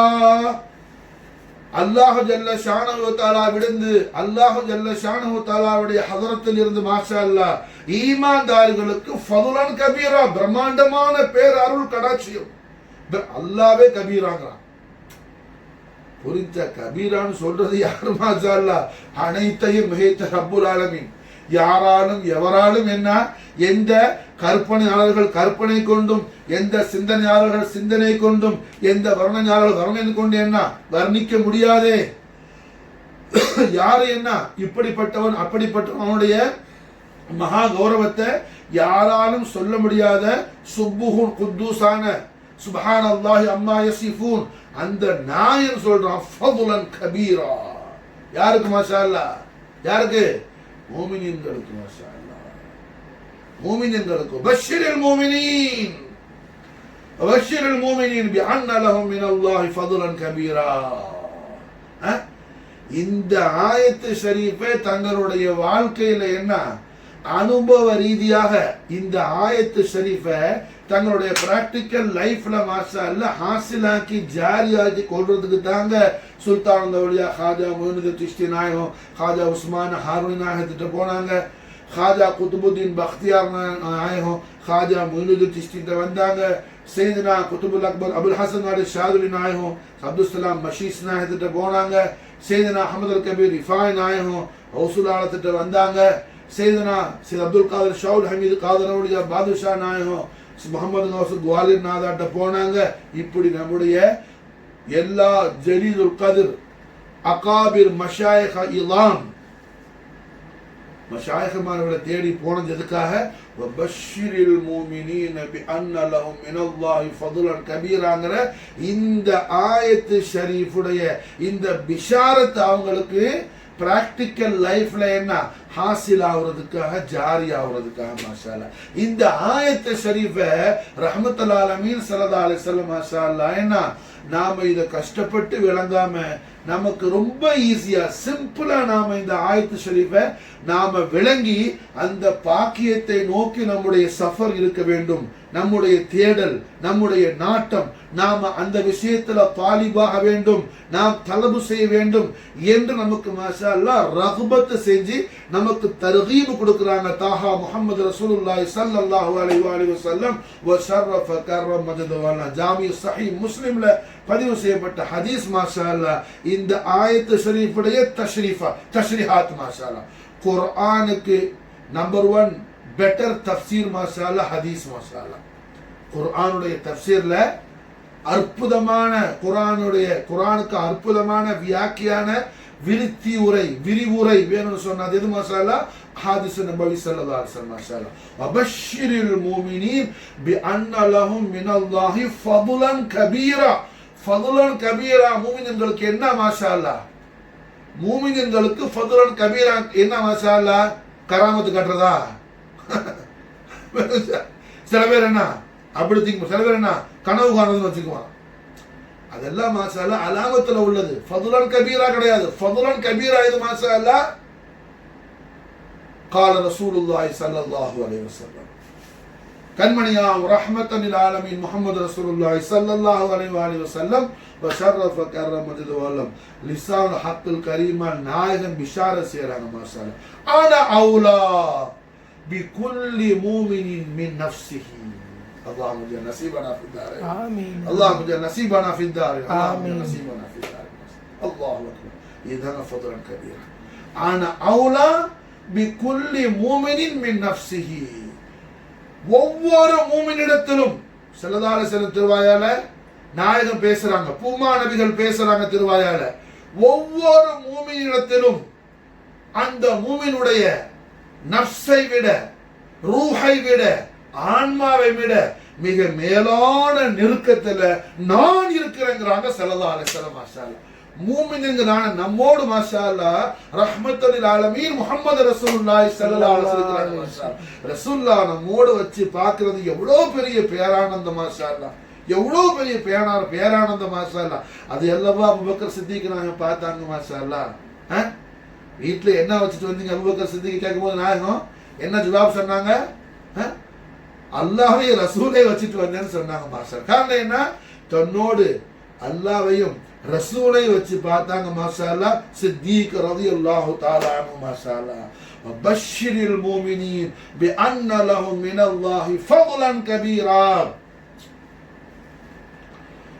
அல்லாஹ் ஜல்ல ஷானஹு வ தஆலா விடுந்து அல்லாஹ் ஜல்ல ஷானஹு வ தஆலாவுடைய ஹதரத்தில் இருந்து மாஷா அல்லாஹ் ஈமான்தாரிகளுக்கு ஃபضலன் கபீரா, பிரம்மாண்டமான பேர் அருள் கடாட்சியம். அல்லாஹ்வே கபீராங்கறான். புரிஞ்ச? கபீரான்னு சொல்றது யாரு? மாஷா அல்லாஹ் அனைத்தையும் மிகைத்த ரப்புல் ஆலமீன். யாராலும் எவராலும் என்ன, எந்த கற்பனையாளர்கள் கற்பனை கொண்டும், எந்த சிந்தனையாளர்கள் சிந்தனை கொண்டும், எந்த வர்ணனையாளர்கள் வர்ணனை கொண்டு என்ன வர்ணிக்க முடியாதே. யாரு என்ன இப்படிப்பட்டவன் அப்படிப்பட்டவன், அவனுடைய மகா கௌரவத்தை யாராலும் சொல்ல முடியாத சுப்புஹுன் குத்தூஸான சுப்ஹானல்லாஹி அம்மா யசிஃபூன் அந்த நாயன் சொல்றான் ஃபதுலன் கபீரா. யாருக்கு மாஷா அல்லாஹ்? யாருக்கு? முஃமினீன்களுக்கு மாஷா அல்லாஹ், முஃமினீன்களுக்கு. பஷ்ஷிரில் முஃமினீன், பஷ்ஷிரில் முஃமினீன் பிஅன்ன லஹும் மினல்லாஹி ஃபதுலன் கபீரா. இந்த ஆயத்து ஷரீஃபை தங்களுடைய வாழ்க்கையில என்ன அனுபவ ரீதியாக இந்த ஆயத்து ஷரீஃபை தங்களுடைய பிராக்டிக்கல் லைஃப்ல மாஷா அல்லாஹ் ஹாசிலாக்கி ஜாரியாக்கி கொள்றதுக்கு தாங்க சுல்தான் தௌலியா ஹாஜா மொயினுதீன் சிஷ்தி நாயகம், ஹாஜா உஸ்மான் ஹாரூனி நாயகத்திட்ட போனாங்க. ஹாஜா குத்துபுத்தீன் பக்தியார் நாயகம் ஹாஜா மொயினுதீன் சிஷ்திட்ட வந்தாங்க. சையதுனா குத்துபுல் அக்பர் அபுல் ஹசன் அலி ஷாதுலி நாயகம் அப்துல் சலாம் மஷீஸ் நாயகத்திட்ட போனாங்க. சையதுனா அஹமது அல் கபீர் ரிஃபாய் நாயகம் ஹவுசுல் ஆலத்திட்ட வந்தாங்க. சையதுனா சையத் அப்துல் காதர் ஷவுல் ஹமீது காதர் அவுலியா பாதுஷா நாயகம் முகமது நவாஸ் குவாலிர் நாதாட்ட போனாங்க. இப்படி நம்முடைய எல்லா ஜலீலுல் கதிர் அகாபிர் மஷாயிஹ இலாம் மஷாயிஹமார்களை தேடி போனது எதுக்காக? வபஷ்ஷிரில் முஃமினீன பிஅன்ன லஹும் மினல்லாஹி ஃபதுலன் கபீராங்கற இந்த ஆயத்து ஷரீஃபுடைய இந்த பிஷாரத் அவங்களுக்கு பிராக்டிக்கல் லைஃப்ல என்ன ஹாசில் ஆகுறதுக்காக, ஜாரி ஆகுறதுக்காக. மாஷா அல்லாஹ் இந்த ஆயத்து ஷரீஃபை ரஹ்மத்துல் ஆலமீன் ஸல்லல்லாஹு அலைஹி வஸல்லம் மாஷா அல்லாஹ் என்ன நாம இதை கஷ்டப்பட்டு விளங்காம நமக்கு ரொம்ப ஈஸியா சிம்பிளா நாம இந்த ஆயத்து ஷரீஃபை நாம விளங்கி அந்த பாக்கியத்தை நோக்கி நம்முடைய சஃபர் இருக்க வேண்டும், நம்முடைய தேடல், நம்முடைய நாட்டம், நாம அந்த விஷயத்துல தாலிபாக வேண்டும், நாம் தலபு செய்ய வேண்டும் என்று நமக்கு மாஷா அல்லாஹ் ரகுபத் செஞ்சு நமக்கு தர்கீப் கொடுக்கறாங்க. தாஹா முஹம்மது ரசூலுல்லாஹி ஸல்லல்லாஹு அலைஹி வஸல்லம் வ ஷர்ரஃப கர்ரம் மஜ்துவல்லா ஜாமி ஸஹீஹ் முஸ்லிம்ல பதிவு செய்யப்பட்ட ஹதீஸ். மாஷா அல்லாஹ் இந்த ஆயத்து ஷரீஃபுடைய தஷ்ரீஹாத் மாஷா அல்லாஹ் குர்ஆனுக்கு நம்பர் 1 பெட்டர் தஃப்சீர் மாஷா அல்லாஹ் ஹதீஸ். மாஷா அல்லாஹ் குர்ஆனுடைய தஃப்சீர்ல அற்புதமான குர்ஆனுக்கு அற்புதமான வியாக்கியான விரிவுரை வேணும்னு சொன்னது எது மாஷா அல்லாஹ்? ஹதீஸ் நபவி ஸல்லல்லாஹு அலைஹி வஸல்லம். மாஷா அல்லாஹ் வபஷ்ஷிரில் முஃமினீன் பிஅன்ன லஹும் மினல்லாஹி ஃபதுலன் கபீரா. ஃபதுலன் கபீரா முஃமின்களுக்கு என்ன மாஷா அல்லாஹ்? முஃமின்களுக்கு ஃபதுலன் கபீரா என்ன மாஷா அல்லாஹ்? கராமத்து கட்டுறதா? சில பேர் என்ன அப்படி திங்க், சில பேர் என்ன கனவு காணுறதுன்னு வச்சுக்குவான். அதெல்லாம் மாஷா அல்லாஹ் அலாமத்துல உள்ளது, ஃபதுலன் கபீரா கிடையாது. ஃபதுலன் கபீரா இது மாஷா அல்லாஹ் قال رسول الله صلى الله عليه وسلم கண்மணியாம் ரஹ்மத்தன் லில் ஆலமீன் முஹம்மது ரசூலுல்லாஹி ஸல்லல்லாஹு அலைஹி வஸல்லம் வஷர்ரஃப கர்ரம் மஜ்துவல்லம் லிசான் ஹக்குல் கரீமா நாயகன் பிஷாரத் செய்றாங்க. மாஷா அல்லாஹ் அனா அவுலா பிகுல்லி முஃமினின் மின் நஃப்ஸிஹி. அல்லாஹ் முஜே நஸீபனா ஃபி தாரின். ஆமீன். அல்லாஹ் முஜே நஸீபனா ஃபி தாரின். ஆமீன். நஸீபனா ஃபி தாரின். அல்லாஹு அக்பர். இதன ஃபதுலன் கபீரா. அனா அவுலா பிகுல்லி முஃமினின் மின் நஃப்ஸிஹி. ஒவ்வொரு மூமினிடத்திலும் ஸல்லல்லாஹு அலைஹி வஸல்லம் திருவாயால நாயகம் பேசுறாங்க, பூமா நபிகள் பேசுறாங்க திருவாயால. ஒவ்வொரு மூமினிடத்திலும் அந்த மூமினுடைய நஃப்ஸை விட, ரூஹை விட, ஆன்மாவை விட மிக மேலான நெருக்கத்துல நான் இருக்கிறேங்கிறாங்க ஸல்லல்லாஹு அலைஹி வஸல்லம். மாஷா அல்லாஹ் மூமின்ங்கறான நம்மோடு மாஷா அல்லாஹ் ரஹ்மத்துல் லில் ஆலமீன் முஹம்மது ரசூலுல்லாஹி ஸல்லல்லாஹு அலைஹி வஸல்லம். மாஷா அல்லாஹ் ரசூலுல்லாஹ் நம்மோடு வச்சு பார்க்கிறது எவ்வளவு பெரிய பேரானந்தம். மாஷா அல்லாஹ் எவ்வளவு பெரிய பேரானந்தம். மாஷா அல்லாஹ் அது எல்லாவா அபூபக்கர் சித்திக் நாங்க பார்த்தாங்க. மாஷா அல்லாஹ் வீட்டுல என்ன வச்சுட்டு வந்தீங்க அபூபக்கர் சித்திக் கேட்கும்போது நாயகம் என்ன ஜவாப் சொன்னாங்க? அல்லாஹ்வை ரசூலை வச்சுட்டு வந்தேன்னு சொன்னாங்க. மாஷா காரணம் என்ன? தன்னோடு அல்லாஹ்வையும் ரசூலை வச்சு பார்த்தாங்க. மாஷா அல்லாஹ் சித்திக் ரலியல்லாஹு தஆலா அன்ஹு. மாஷா அல்லாஹ் வபஷ்ஷிரில் முஃமினீன் பிஅன்ன லஹும் மினல்லாஹி ஃபضலன் கபீரா.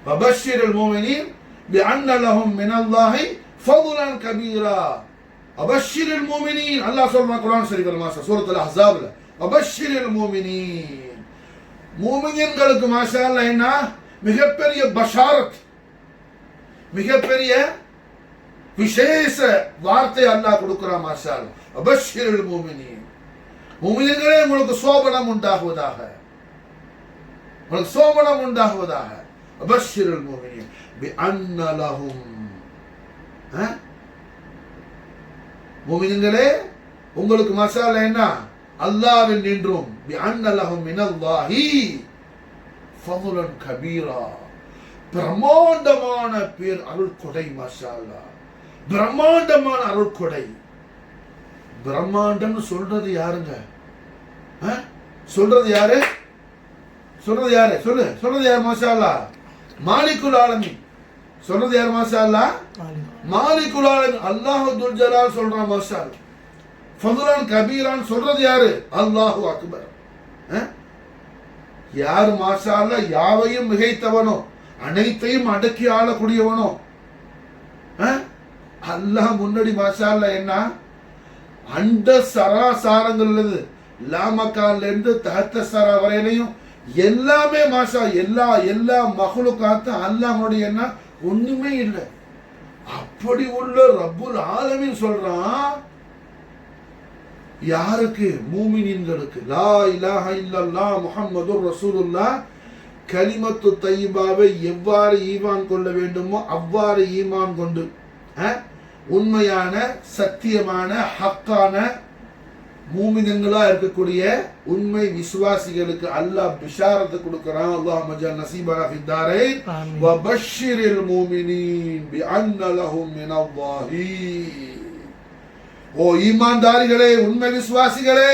வபஷ்ஷிரில் முஃமினீன் பிஅன்ன லஹும் மினல்லாஹி ஃபضலன் கபீரா. அபஷ்ஷிரில் முஃமினீன் அல்லாஹ் சொல்றான் குர்ஆன் ஷரீஃப்ல மாஷா சூரத்துல் அஹ்ஸாப்ல அபஷ்ஷிரில் முஃமினீன் முஃமின்களுக்கு மாஷா அல்லாஹ் என்ன மிகப்பெரிய பஷாரத் மிகப்பெரிய விசேஷ வார்த்தை அல்லாஹ் கொடுக்கிறான் மாஷா அல்லாஹ் அபஷ்ஷிரில் முஃமினீன் முஃமின்களே உங்களுக்கு சோபனம் உண்டாகுவதாக உங்களுக்கு சோபனம் உண்டாகுவதாக அபஷ்ஷிரில் முஃமினீன் பிஅன்ன லஹும் முஃமின்களே உங்களுக்கு மாஷா அல்லாஹ் என்ன அல்லாஹ்வில் நின்றும் பிஅன்ன லஹும் மினல்லாஹி ஃபதுலன் கபீரா பிரம்மாண்டமான பேர் அருள் கொடை மாஷா அல்லாஹ் பிரம்மாண்டமான அருள் கொடை பிரம்மாண்டம் சொல்றது யாருங்க சொல்றது யாரு சொல்றது யாரு சொல்றது யார் மாஷா அல்லாஹ் மாலிகுல் ஆலமீன் சொல்றது யார் மாஷா அல்லாஹ் மாலிகுல் ஆலமீன் அல்லாஹ் துல் ஜலால் சொல்றான் மாஷா அல்லாஹ் ஃபதுலன் கபீரான் சொல்றது யாரு அல்லாஹு அக்பர் யார் மாஷா அல்லாஹ் யாவையும் மிகைத்தவனோ அனைத்தையும் அடக்கி ஆளக்கூடியவனோ அல்லாஹ் முன்னாடி மாஷா அல்லாஹ் என்ன அண்ட சராசாரங்கள்ல இருந்து லாமக்கான்ல இருந்து தஹத்த சரா வரையிலையும் எல்லாமே மாஷா எல்லா மஹ்லுகாத்து அல்லாஹ்வுடைய என்ன ஒண்ணுமே இல்லை அப்படி உள்ள ரப்புல் ஆலமீன் சொல்றான் யாருக்கு மூமினீன்களுக்கு லா இலாஹ இல்லல்லாஹ் முஹம்மதுர் ரசூலுல்லாஹ் கலிமத்து தையிபாவை எவ்வாறு ஈமான் கொள்ள வேண்டுமோ அவ்வாறு ஈமான் கொண்டு உண்மையான சத்தியமான ஹக்கான மூமின்களா இருக்கக்கூடிய உண்மை விசுவாசிகளுக்கு அல்லாஹ் பிஷாரத்து கொடுக்கிறான். அல்லாஹும்ம ஜஅல் நஸீபனா ஃபித் தாரைன் வ பஷ்ஷிரில் முஃமினீன் பிஅன்ன லஹும் மினல்லாஹி. ஓ ஈமான்தாரிகளே உண்மை விசுவாசிகளே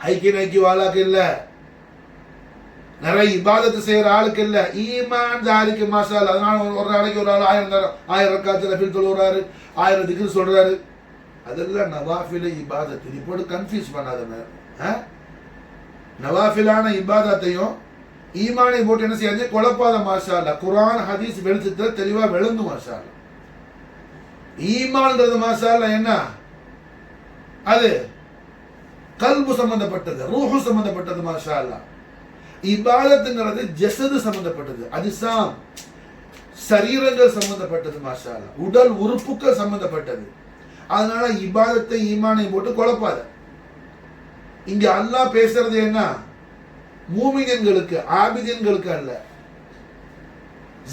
ஐக்கிய வாளாக்கு இல்ல நிறைய இபாதத்து செய்யற ஆளுக்கு இல்ல ஈமான்தாரிக்கு மாஷா அல்லாஹ். அதனால ஒரு நாளைக்கு ஒரு ஆள் 1000 ரக்காத் நஃபில் தொழுறாரு 1000 திக்ர் சொல்றாரு அதெல்லாம் நவாஃபில இபாதத்து. நீ போட்டு கன்ஃபியூஸ் பண்ணாத. நவாஃபிலான இபாதத்தையும் ஈமானை போட்டு என்ன செய்யாது குழப்பாத மாஷா அல்லாஹ். குர்ஆன் ஹதீஸ் வெளிச்சத்துல தெளிவா விளங்கு மாஷா அல்லாஹ். ஈமான்ன்றது மாஷா அல்லாஹ் என்ன அது கல்பு சம்பந்தப்பட்டது ரூஹு சம்பந்தப்பட்டது மாஷா அல்லாஹ். இபாதத்துங்கிறது ஜஸது சம்பந்தப்பட்டது அஜ்சாம் சரீரங்கள் சம்பந்தப்பட்டது மாஷா அல்லாஹ். உடல் உறுப்புகள் சம்பந்தப்பட்டது. அதனால இபாதத்தை ஈமானை போட்டு குழப்பாத. இங்க அல்லாஹ் பேசுறது என்ன மூமின்களுக்கு ஆபிதீன்களுக்கு அல்ல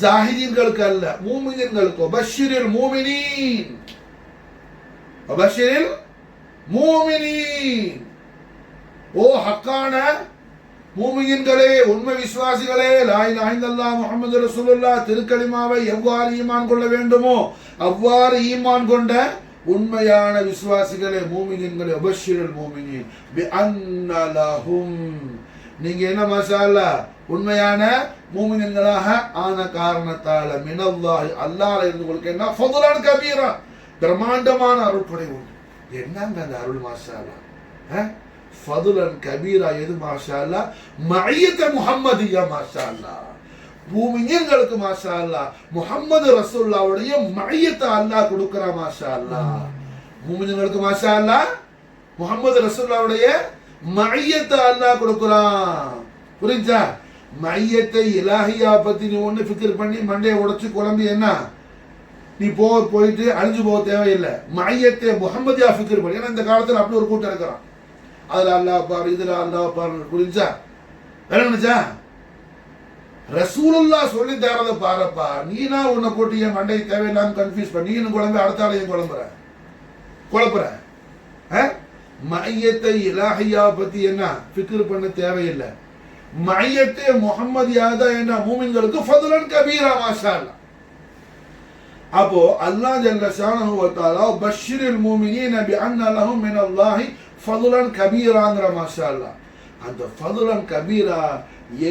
ஜாஹிதீன்களுக்கு அல்ல மூமின்களுக்கு. பஷ்ஷிரில் மூமினீன் பஷ்ஷிரில் மூமினீன். ஓ ஹக்கான மூமின்களே உண்மை விசுவாசிகளே லா இலாஹ இல்லல்லாஹ் முஹம்மது ரசூலுல்லாஹ் திருக்கலிமாவை எவ்வாறு ஈமான் கொள்ள வேண்டுமோ அவ்வாறு ஈமான் கொண்ட உண்மையான விசுவாசிகளே மூமின்களே பஷ்ஷிரில் மூமினீன் பிஅன்ன லஹும். நீங்க என்ன மாஷா அல்லாஹ் உண்மையான மூமின்களாக ஆன காரணத்தால மினல்லாஹி அல்லாஹ்ல இருந்து உங்களுக்கு என்ன ஃபதுலன் கபீரா பிரம்மாண்டமான அருள் கொடை உண்டு. என்னங்க அந்த அருள் மாஷா அல்லாஹ் ஃபதுலன் கபீரா எது மாஷா அல்லாஹ் மஅய்யத முஹம்மதியா மாஷா அல்லாஹ். மூமின்களுக்கு மாஷா அல்லாஹ் முஹம்மது ரசூலுல்லாஹ்வுடைய மஅய்யத அல்லாஹ் கொடுக்கறா மாஷா அல்லாஹ். மூமின்களுக்கு மாஷா அல்லாஹ் முஹம்மது ரசூலுல்லாஹ்வுடைய மஅய்யத அல்லாஹ் கொடுக்கறான். புரிஞ்சா? மஅய்யத்தை இலாஹியா பத்தி நீ ஒண்ணு ஃபிக்ர் பண்ணி மண்டையை உடைச்சு குழம்பி என்ன நீ போயிட்டு அழிஞ்சு போக தேவையில்லை. மஅய்யத்தை முஹம்மதியா ஃபிக்ர் பண்ணி. ஏன்னா இந்த காலத்துல அப்படி ஒரு கூட்டம் இருக்கிறான். அதுல அல்லாஹ் பாரு இதுல அல்லாஹ் பாரு. புரிஞ்சா? விளங்குச்சா? ரசூலுல்லாஹ் சொல்லி தரத பாருப்பா. நீனா உன்னை போட்டு என் மண்டை தேவையில்லாம கன்ஃபியூஸ் பண்ணி நீனும் குழம்பு அடுத்த ஆளையும் குழப்புற. மஅய்யத்தை இலாஹியா பத்தி என்ன ஃபிக்ர் பண்ண தேவையில்லை. மஅய்யத்தை முஹம்மதியா தான் என்ன மூமின்களுக்கு ஃபதுலன் கபீரா மாஷா அல்லாஹ். அப்போ அல்லாஹ் ஜல்ல ஷானஹு வ தஆலா பஷ்ஷிரில் முஃமினீன பிஅன்ன லஹும் மினல்லாஹி ஃபதுலன் கபீராங்கற மாஷா அல்லாஹ். அந்த ஃபதுலன் கபீரா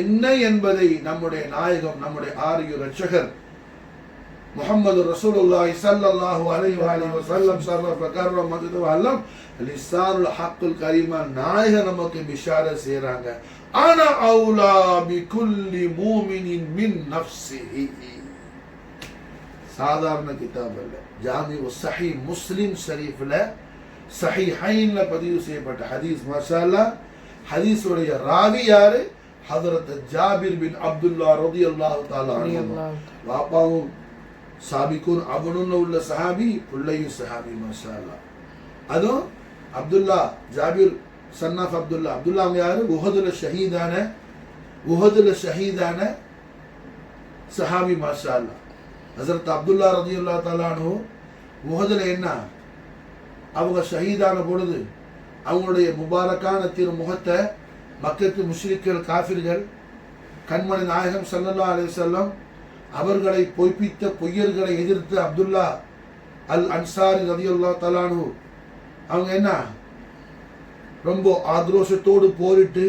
என்ன என்பதை நம்முடைய நாயகம் நம்முடைய ஆரிய ரட்சகர் முஹம்மது ரசூலுல்லாஹி ஸல்லல்லாஹு அலைஹி வஸல்லம் ஷர்ரஃப கர்ரம மஜ்து வஅல்லம் லிசானுல் ஹக்குல் கரீமா நாயகம் நமக்கு பிஷாரத் செய்றாங்க. அனா அவுலா பிகுல்லி மூமினின் மின் நஃப்ஸிஹி. சாதாரண கிதாப் அல்ல. ஜாமி சஹி முஸ்லிம் ஷரீஃப்ல சஹீஹைன்ல பதிவு செய்யப்பட்ட ஹதீஸ். மாஷா அல்லாஹ். ஹதீஸுடைய ராவி யாரு? ஹதரத் ஜாபிர் பின் அப்துல்லா ரலியல்லாஹு தஆலா அன்ஹு. வாப்பாவும் சாபிகுன் அவனும் உள்ள சஹாபி, புள்ளையும் சஹாபி. மாஷா அல்லாஹ். அதுவும் அப்துல்லா ஜாபிர் சன் ஆஃப் அப்துல்லா. அப்துல்லா அவங்க யாரு? உஹதுல ஷஹீதான சஹாபி. மாஷா அல்லாஹ். ஹஸரத் அப்துல்லா ரலியல்லாஹு தஆலா அன்ஹு உஹதுல என்ன அவங்க ஷஹீதான பொழுது அவங்களுடைய முபாரக்கான திருமுகத்தை மக்கத்து முஷ்ரிக்கள் காஃபிர்கள் கண்மணி நாயகம் ஸல்லல்லாஹு அலைஹி வஸல்லம் அவர்களை பொய்ப்பித்த பொய்யர்களை எதிர்த்து அப்துல்லா அல் அன்சாரி ரலியல்லாஹு தஆலா அன்ஹு அவங்க என்ன ரொம்ப ஆக்ரோஷத்தோடு போரிட்டு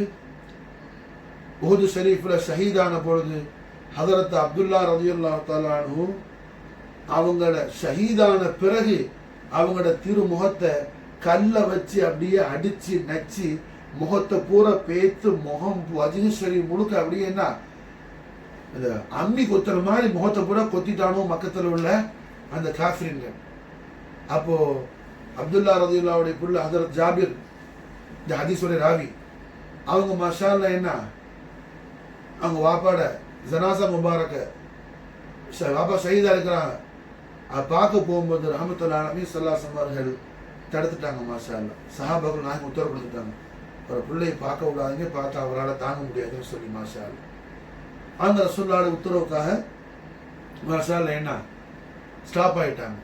உஹது ஷரீஃப்ல ஷஹீதான பொழுது ஹதரத் அப்துல்லா ரலியல்லாஹு தஆலா அன்ஹு அவங்கள ஷஹீதான பிறகு அவங்களோட திருமுகத்தை கல்லை வச்சு அப்படியே அடிச்சு நச்சு முகத்தை பூரா பேத்து முகம் வஜ்ஹு ஷரீஃப் முழுக்க அப்படியே என்ன இந்த அம்மி கொத்துற மாதிரி முகத்தை பூரா கொத்திட்டானோ மக்கத்தில் உள்ள அந்த காஃபிரின்கள். அப்போ அப்துல்லா ரலியல்லாஹுடைய புள்ள ஹதரத் ஜாபிர் இந்த ஹதீஸுடைய ராவி அவங்க மாஷா அல்லாஹ் என்ன அவங்க வாப்பாட ஜனாசா முபாரக்க வாப்பா ஷஹீதா இருக்கிறாங்க பார்க்க போகும்போது ரஹ்மத்துல்லாஹி அலைஹி ஸல்லல்லாஹு அவர்கள் தடுத்துட்டாங்க. மாஷா அல்லாஹ். சஹாபாக்கள் நாயகம் உத்தரவு கொடுத்துட்டாங்க, ஒரு பிள்ளையை பார்க்க விடாதீங்க, பார்த்தா அவரால் தாங்க முடியாதுன்னு சொல்லி. மாஷா அல்லாஹ். அந்த ரசூலுல்லாஹ்வுடைய உத்தரவுக்காக மாஷா அல்லாஹ் என்ன ஸ்டாப் ஆயிட்டாங்க.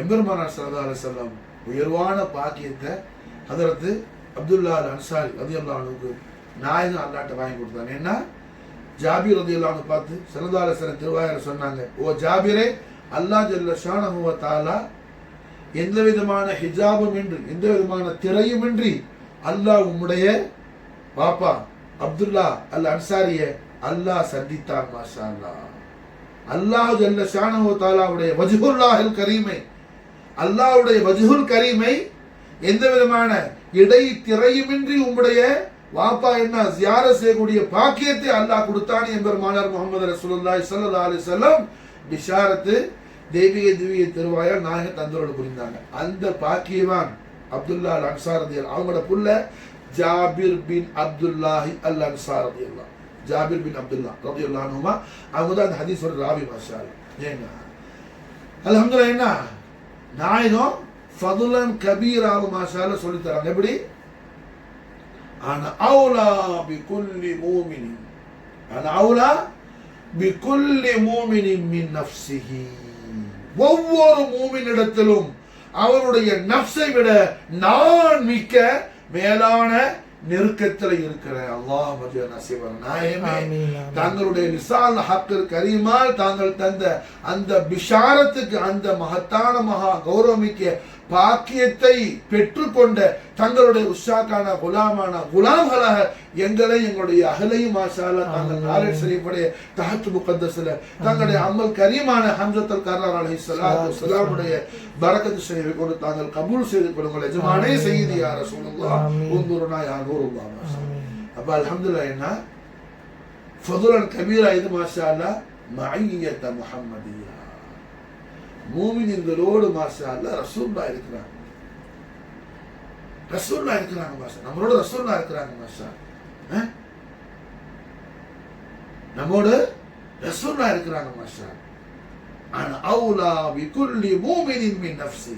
எம்பெருமானார் ஸல்லல்லாஹு அலைஹி வஸல்லம் உயர்வான பாக்கியத்தை ஹதரத் அப்துல்லா அல் அன்சாரி ரலியல்லாஹு அன்ஹுக்கு நாயகம் அல்லாஹ்ட்ட வாங்கி கொடுத்தாங்க. என்ன ஜாபிர் ரலியல்லாஹு அன்ஹு பார்த்து ஸல்லல்லாஹு அலைஹி வஸல்லம் திருவாயில சொன்னாங்க, ஓ ஜாபிரே, அல்லாஹ் ஜல்ல ஷானஹு வ தஆலா எந்த விதமான ஹிஜாபும் இன்றி எந்த விதமான திரையும் இன்றி அல்லாஹ் உம்முடைய பாப்பா அப்துல்லா அல் அன்சாரிய அல்லாஹ் சந்தித்தார். மாஷா அல்லாஹ். அல்லாஹ் ஜல்ல ஷானஹு வ தஆலாவுடைய வஜ்ஹுல்லாஹில் கரீமை, அல்லாஹ்வுடைய வஜ்ஹுல் கரீமை எந்த விதமான இடை திரையுமின்றி உம்முடைய வாப்பா என்ன ஜியாரத் செய்யக்கூடிய பாக்கியத்தை அல்லாஹ் கொடுத்தான் எம்பெருமானார் முஹம்மது ரசூலுல்லாஹி ஸல்லல்லாஹு அலைஹி வஸல்லம் பிஷாரத்து தெய்வீக திவ்ய திருவாயால் நாயக தந்தரோடு புரிந்தாங்க. அந்த பாக்கியவான் அப்துல்லா அல் அன்சார் ரலியல்லாஹு அவங்களோட புள்ள ஜாபிர் பின் அப்துல்லாஹி அல் அன்சார் ரலியல்லாஹு ஜாபிர் பின் அப்துல்லா ரலியல்லாஹு அன்ஹுமா அவங்க தான் அந்த ஹதீஸோட ராவி. மாஷா அல்லாஹ். ஏங்க அல்ஹம்துலில்லாஹ் என்ன நாயகம் ஃபதுலன் கபீராக மாஷா அல்லாஹ் சொல்லி தராங்க. எப்படி? அன அவுலா பிகுல்லி மூமினின், அன அவுலா பிகுல்லி மூமினின் மின் நஃப்ஸிஹி, ஒவ்வொரு மூமினிடத்திலும் அவருடைய நஃப்ஸை விட நான் மிக்க மேலான நெருக்கத்தில் இருக்கிறேன். அல்லாஹ் மஜ்ஜல் நஸீபர் நாயமே தங்களுடைய லிசான் ஹக்கில் கரீமால் தாங்கள் தந்த அந்த பிஷாரத்துக்கு அந்த மகத்தான மகா கௌரவமிக்க பாக்கியத்தை பெற்றுக்கொண்ட தங்களுடைய உஷாக்கான குலாமான குலாம்களாக எங்களை எங்களுடைய அகலையும் மாஷா அல்லாஹ் தாங்கள் நாலேஜ் ஷரீஃபுடைய தஹத்து முகத்தஸ்ல தங்களுடைய அமல் கரீமான ஹம்ஸத்துல் கர்ரார் அலைஹிஸ்ஸலாத்து வஸ்ஸலாமுடைய பரக்கத் ஷரீஃபை கொண்டு தாங்கள் கபூல் செய்து கொள்ளுங்கள். எஜமானே சய்யிதி யா ரசூலுல்லாஹ் உன்துருனா யா நூருல்லாஹ். மாஷா அப்ப அல்ஹம்துலில்லாஹ் என்ன ஃபதுலன் கபீரா இது மாஷா அல்லாஹ் மஅய்யத முஹம்மதியா மூமின்களோடு மாஷா அல்லாஹ் ரசூலுல்லாஹ் இருக்கிறாங்க. ரசூலுல்லாஹ் இருக்கிறாங்க மாஷா, நம்மளோட ரசூலுல்லாஹ் இருக்கிறாங்க மாஷா. நம்மோடு ரசூலுல்லாஹ் இருக்கிறாங்க மாஷா. அன அவுலா பிகுல்லி மூமினின் மின் நஃப்ஸி.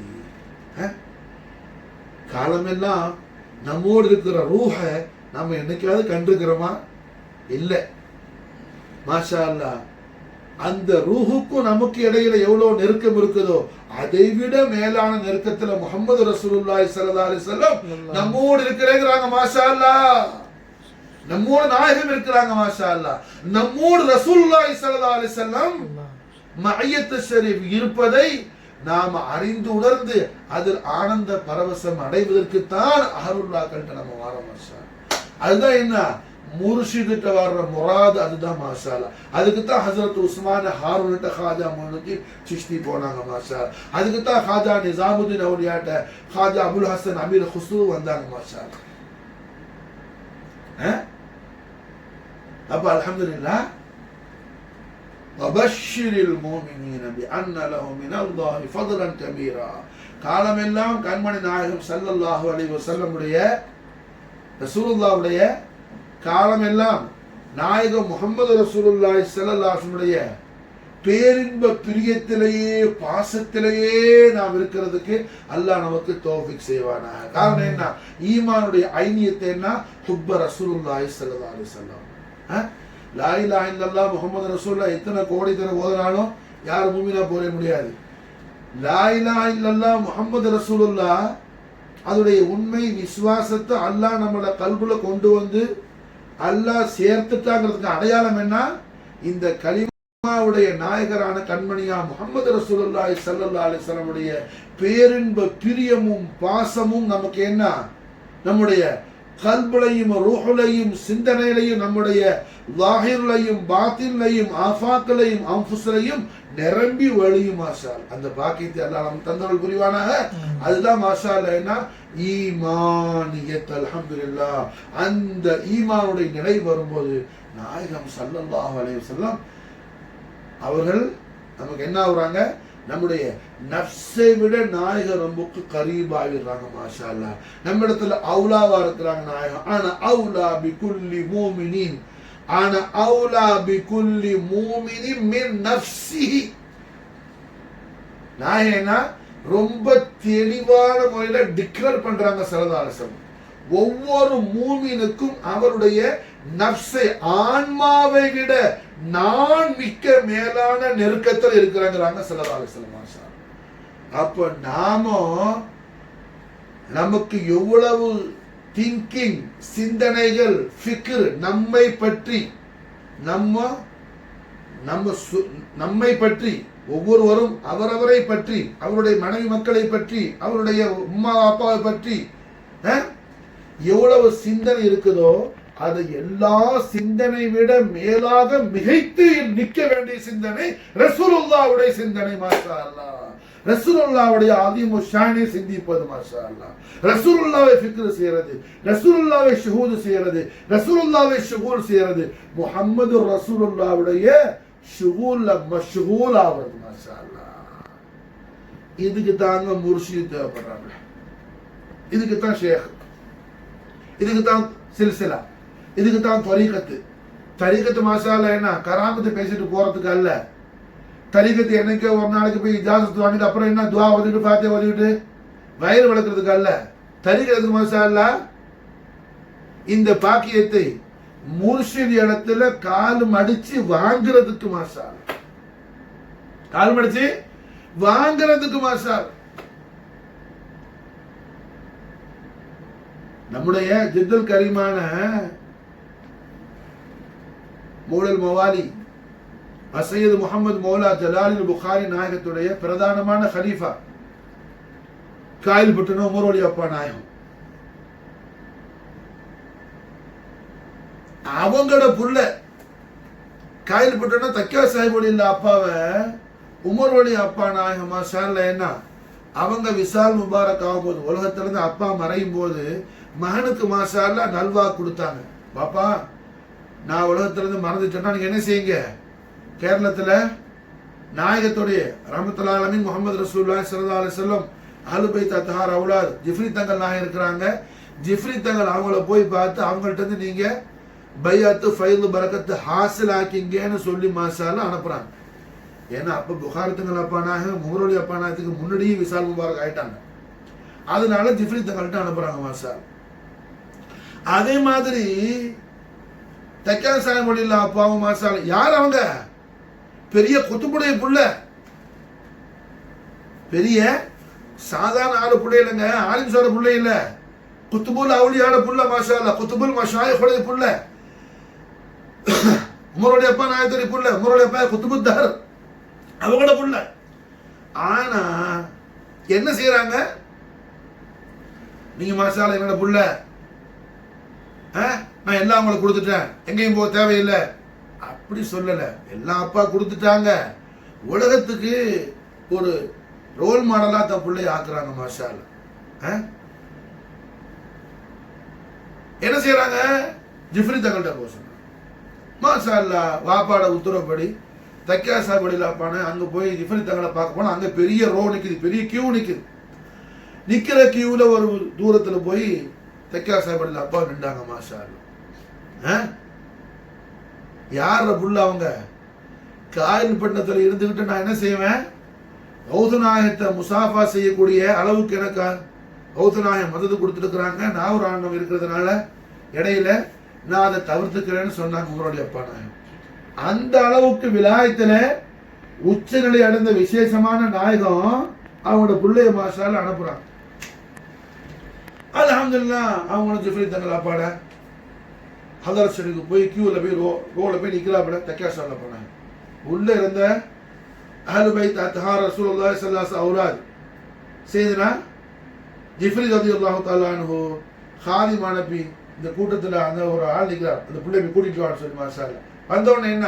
காலமெல்லாம் நம்மோடு இருக்கிற ரூஹை நம்ம என்னைக்காவது கண்டிருக்கிறோமா? இல்லை. மாஷா அல்லாஹ். அந்த ரூஹுக்கும் நமக்கு இடையில எவ்வளவு நெருக்கம் இருக்குதோ அதை விட மேலான நெருக்கத்துல முஹம்மது ரசூலுல்லாஹி ஸல்லல்லாஹு அலைஹி வஸல்லம் நம்மோடு இருக்கிறாங்க. மாஷா அல்லாஹ். நம்மோடு நாயகம் இருக்கிறாங்க. மாஷா அல்லாஹ். நம்மோடு ரசூலுல்லாஹி ஸல்லல்லாஹு அலைஹி வஸல்லம் மஅய்யத் ஷரீஃப் இருப்பதை நாம் அறிந்து உணர்ந்து அதில் ஆனந்த பரவசம் அடைவதற்கு தான் அஹலுல்லாஹ்கிட்ட நம்ம வாரோம். மாஷா அதுதான் என்ன முர்ஷிதிட்ட வர்ற முராது, அதுதான் மாஷா அல்லாஹ். அதுக்கு தான் ஹஜரத் உஸ்மான் ஹாரூன்ட்ட ஹாஜா மொய்னுதீன் சிஷ்தி போனாங்க. மாஷா அல்லாஹ். அதுக்கு தான் ஹாஜா நிசாமுதீன் அவுலியாட்ட ஹாஜா அபுல் ஹசன் அமீர் குஸ்ரு வந்தாங்க. மாஷா அல்லாஹ். அப்ப அல்ஹம்துலில்லாஹ் வபஷ்ஷிரில் முஃமினீன பிஅன்ன லஹும் மினல்லாஹி ஃபضலன் கபீரா. காலமெல்லாம் கண்மணி நாயகம் ஸல்லல்லாஹு அலைஹி வஸல்லமுடைய ரசூலுல்லாஹ்வுடைய காலமெல்லாம் நாயகம் முஹம்மது ரசூலுல்லாஹி ஸல்லல்லாஹு அலைஹி வஸல்லுடைய பேரின்ப பிரியத்திலேயே பாசத்திலேயே நாம் இருக்கிறதுக்கு அல்லாஹ் நமக்கு தௌஃபீக் செய்வானாக. காரணம் என்ன? ஈமானுடைய ஐனியத்தை என்ன? ஹுப்ப ரசூலுல்லாஹி ஸல்லல்லாஹு அலைஹி வஸல்லம். லா இலாஹ இல்லல்லாஹ் முஹம்மது ரசூலுல்லாஹ் எத்தனை கோடி தடவை ஓதுனாலும் யாரும் மூமினா போக முடியாது. லா இலாஹ இல்லல்லாஹ் முஹம்மது ரசூலுல்லாஹ் அதோடைய உண்மை விசுவாசத்தை அல்லாஹ் நம்மளோட கல்புல கொண்டு வந்து அல்லாஹ் சேர்த்துட்டாங்கிறதுக்கு அடையாளம் என்ன? இந்த கலிமாவுடைய நாயகரான கண்மணியா முஹம்மது ரசூலுல்லாஹி ஸல்லல்லாஹு அலைஹி வஸல்லம் உடைய பேரின்ப பிரியமும் பாசமும் நமக்கு என்ன? நம்முடைய கல்புலையும் ரூஹுலையும் சிந்தனையிலையும் நம்முடைய லாஹிர்லையும் பாத்தின்லையும் ஆஃபாக்களையும் அன்ஃபுஸ்லையும் நிரம்பி வழியும் மாஷா. அந்த பாக்கியத்தை அல்லாஹ் நமக்கு தந்தருள் புரிவானாக. அதுதான் மாஷா அல்லாஹ்னா ஈமானியத். அல்ஹம்துலில்லாஹ். அந்த ஈமானுடைய நிலை வரும்போது நாயகம் ஸல்லல்லாஹு அலைஹி வஸல்லம் அவர்கள் நமக்கு என்ன ஆகுறாங்க? நம்முடைய நஃப்ஸை விட நாயகம் நமக்கு கரீபாகிடுறாங்க மாஷா அல்லாஹ். நம்ம இடத்துல அவுலாவா இருக்கிறாங்க நாயகம். ஆனா அவுலா பிகுல்லி மூமினின், ஆனா அவுலா பிகுல்லி மூமினின் மின் நஃப்ஸிஹி. நாயகனா ரொம்ப தெளிவான முறையில டிக்ளேர் பண்றாங்க ஸல்லல்லாஹு அலைஹி வஸல்லம். ஒவ்வொரு மூமினுக்கும் அவருடைய நஃப்ஸை ஆன்மாவை விட நான் மிக்க மேலான நெருக்கத்தில் இருக்கிறாங்க ஸல்லல்லாஹு அலைஹி வஸல்லம். அப்ப நமக்கு எவ்வளவு திங்கிங் சிந்தனைகள் ஃபிக்ர் நம்மை பற்றி நம்மை பற்றி ஒவ்வொருவரும் அவரவரை பற்றி அவருடைய மனைவி மக்களை பற்றி அவருடைய உம்மா அப்பாவை பற்றி எவ்வளவு சிந்தனை இருக்குதோ அது எல்லா சிந்தனை விட மேலாக மிகைத்து நிற்க வேண்டிய சிந்தனை ரசூலுல்லாஹ்வுடைய சிந்தனை மாஷா அல்லாஹ். ரசூலுல்லாஹ்வுடைய ஆதிமு ஷானை சிந்திப்பது மாஷா அல்லாஹ். ரசூலுல்லாஹ்வை ஃபிக்ர் செய்யறது, ரசூலுல்லாஹ்வை ஷுஹூத் செய்யறது, ரசூலுல்லாஹ்வை ஷுகூல் செய்யறது, முஹம்மது ரசூலுல்லாஹ்வுடைய ஷுகூல்ல மஷ்கூல் ஆவது மாஷா அல்லாஹ். இதுக்கு தாங்க முர்ஷித் தேவைப்படுறாங்க, இதுக்கு தான் ஷேக், இதுக்கு தான் சில்சிலா, இதுக்கு தான் தரீகத்து மாஷா அல்லாஹ். என்ன கராமத்து பேசிட்டு போறதுக்கு அல்ல. தரீகத்து என்னைக்கோ ஒரு நாளைக்கு போய் இஜாசத்து வாங்கிட்டு அப்புறம் என்ன துவா ஓதிட்டு ஃபாத்தியா ஓதிட்டு வயிறு வளர்க்கறதுக்கு அல்ல. தரீகத்துக்கு மாஷா அல்லாஹ் இந்த பாக்கியத்தை முர்ஷித் இடத்துல கால் மடிச்சு வாங்குறதுக்கு மாஷா அல்லாஹ், கால் மடிச்சு வாங்குறதுக்கு மாஷா அல்லாஹ். நம்முடைய ஜித்தல் கரீமான மௌலல் மவாலி அசையது முஹம்மது மௌலா ஜலாலுல் புகாரி நாயகத்துடைய பிரதானமான ஹலீஃபா காயில் பட்டனோ உமர் வலி அப்பா நாயகம். அவங்களோட புள்ள காயில் பட்டனோ தக்கியா சாஹிப் வலி இல்ல அப்பாவை உமர் வலி அப்பா நாயகம் மாஷா அல்லாஹ். என்ன அவங்க விசால் முபாரக் ஆகும் போது உலகத்துல இருந்து அப்பா மறையும் போது மகனுக்கு மாஷா அல்லாஹ் நல்வா கொடுத்தாங்க. பாப்பா நான் உலகத்திலிருந்து மறந்துட்டேன்னா நீங்க என்ன செய்யுங்க, கேரளத்துல நாயகத்துடைய ரஹ்மத்துல்லாஹி அலைஹி முஹம்மது ரசூலுல்லாஹி ஸல்லல்லாஹு அலைஹி வஸல்லம் அஹ்லுல் பைத் அத்ஹார் அவுலாத் ஜிஃப்ரி தங்கள் நாயகம் இருக்கிறாங்க. ஜிஃப்ரி தங்கள் அவங்கள போய் பார்த்து அவங்கள்ட்ட இருந்து நீங்க பைஅத்து ஃபைல் பரக்கத்து ஹாசில் ஆக்கிங்கன்னு சொல்லி மாஷா அல்லாஹ் அனுப்புறாங்க. ஏன்னா அப்ப புகாரி தங்கள் அப்பா நாயகம் முஹரோலி அப்பா நாயகத்துக்கு முன்னாடியே விசால் முபாரக் ஆயிட்டாங்க. அதனால ஜிஃப்ரி தங்கள்கிட்ட அனுப்புறாங்க மாஷா. அதே மாதிரி தக்கியா சாஹிப் வலில்லா அப்பாவும் மாஷா அல்லாஹ். யார் அவங்க? பெரிய குத்துபுடைய புள்ள, பெரிய சாதாரண ஆளு புள்ள இல்லைங்க, ஆலிம் சார புள்ள இல்ல, குத்துபுல் அவுலியாட புள்ள மாஷா அல்லாஹ், குத்துபுல் மஷாயிஹுடைய புள்ள, உமருடைய அப்பா நாயகத்துடைய புள்ள, உமருடைய அப்பா குத்துபுத்தார் அவங்களோட புள்ள. ஆனா என்ன செய்யறாங்க? நீங்க மாஷா அல்லாஹ் என்னோட புள்ள, நான் எல்லாம் அவங்களுக்கு கொடுத்துட்டேன், எங்கேயும் போக தேவையில்லை அப்படி சொல்லல. எல்லாம் அப்பா கொடுத்துட்டாங்க, உலகத்துக்கு ஒரு ரோல் மாடலா தன் பிள்ளைய ஆக்குறாங்க மாஷா அல்லாஹ். என்ன செய்யறாங்க? ஜிஃப்ரி தங்கள்கிட்ட போக சொன்னாங்க மாஷா அல்லாஹ். வாப்பாட உத்தரவுப்படி தக்கியா சாஹிப் வழியிலாப்பான அங்க போய் ஜிஃபரி தங்களை பார்க்க போனா அங்க பெரிய ரோ நிக்குது, பெரிய கியூ நிக்குது. நிக்கிற கியூல ஒரு தூரத்துல போய் தக்கியா சாஹிப் வழியிலாப்பா நின்றாங்க. மாஷா அல்லாஹ். யார புள்ள அவங்க? காயில் பட்டணத்துல இருந்துகிட்டு நான் என்ன செய்வேன், கௌதநாயகத்தை முசாஃபா செய்யக்கூடிய அளவுக்கு எனக்கு கௌதநாயகம் மதத்து கொடுத்துருக்குறாங்க. நான் ஒரு ஆண்டவன் இருக்கிறதுனால இடையில நான் அதை தவிர்த்துக்கிறேன்னு சொன்னாங்க உங்களுடைய அப்பா நாயகம். அந்த அளவுக்கு விலாயத்துல உச்சநிலை அடைந்த விசேஷமான நாயகம் அவங்களோட பிள்ளைய மாஷால அனுப்புறாங்க. அல்ஹம்துலில்லாஹ் அவங்களும் ஜிஃப்ரி தங்கள் அப்பாட ஹதரத் ஷரீஃப்க்கு போய் கியூல போய் ரோல போய் நிக்கிறாப்பட தக்கியா சாஹிப்ல போனாங்க. உள்ள இருந்த அஹ்லு பைத் அத்ஹார் ரசூலுல்லாஹி ஸல்லல்லாஹு அலைஹி அவுலாத் சையதுனா ஜிஃப்ரி ரலியல்லாஹு தஆலா அன்ஹு ஹாதிம் அனுப்பி இந்த கூட்டத்துல அந்த ஒரு ஆள் நிக்கிறார், அந்த பிள்ளை போய் கூட்டிட்டு வான்னு சொல்லி மாஷா அல்லாஹ். வந்தவொடனே என்ன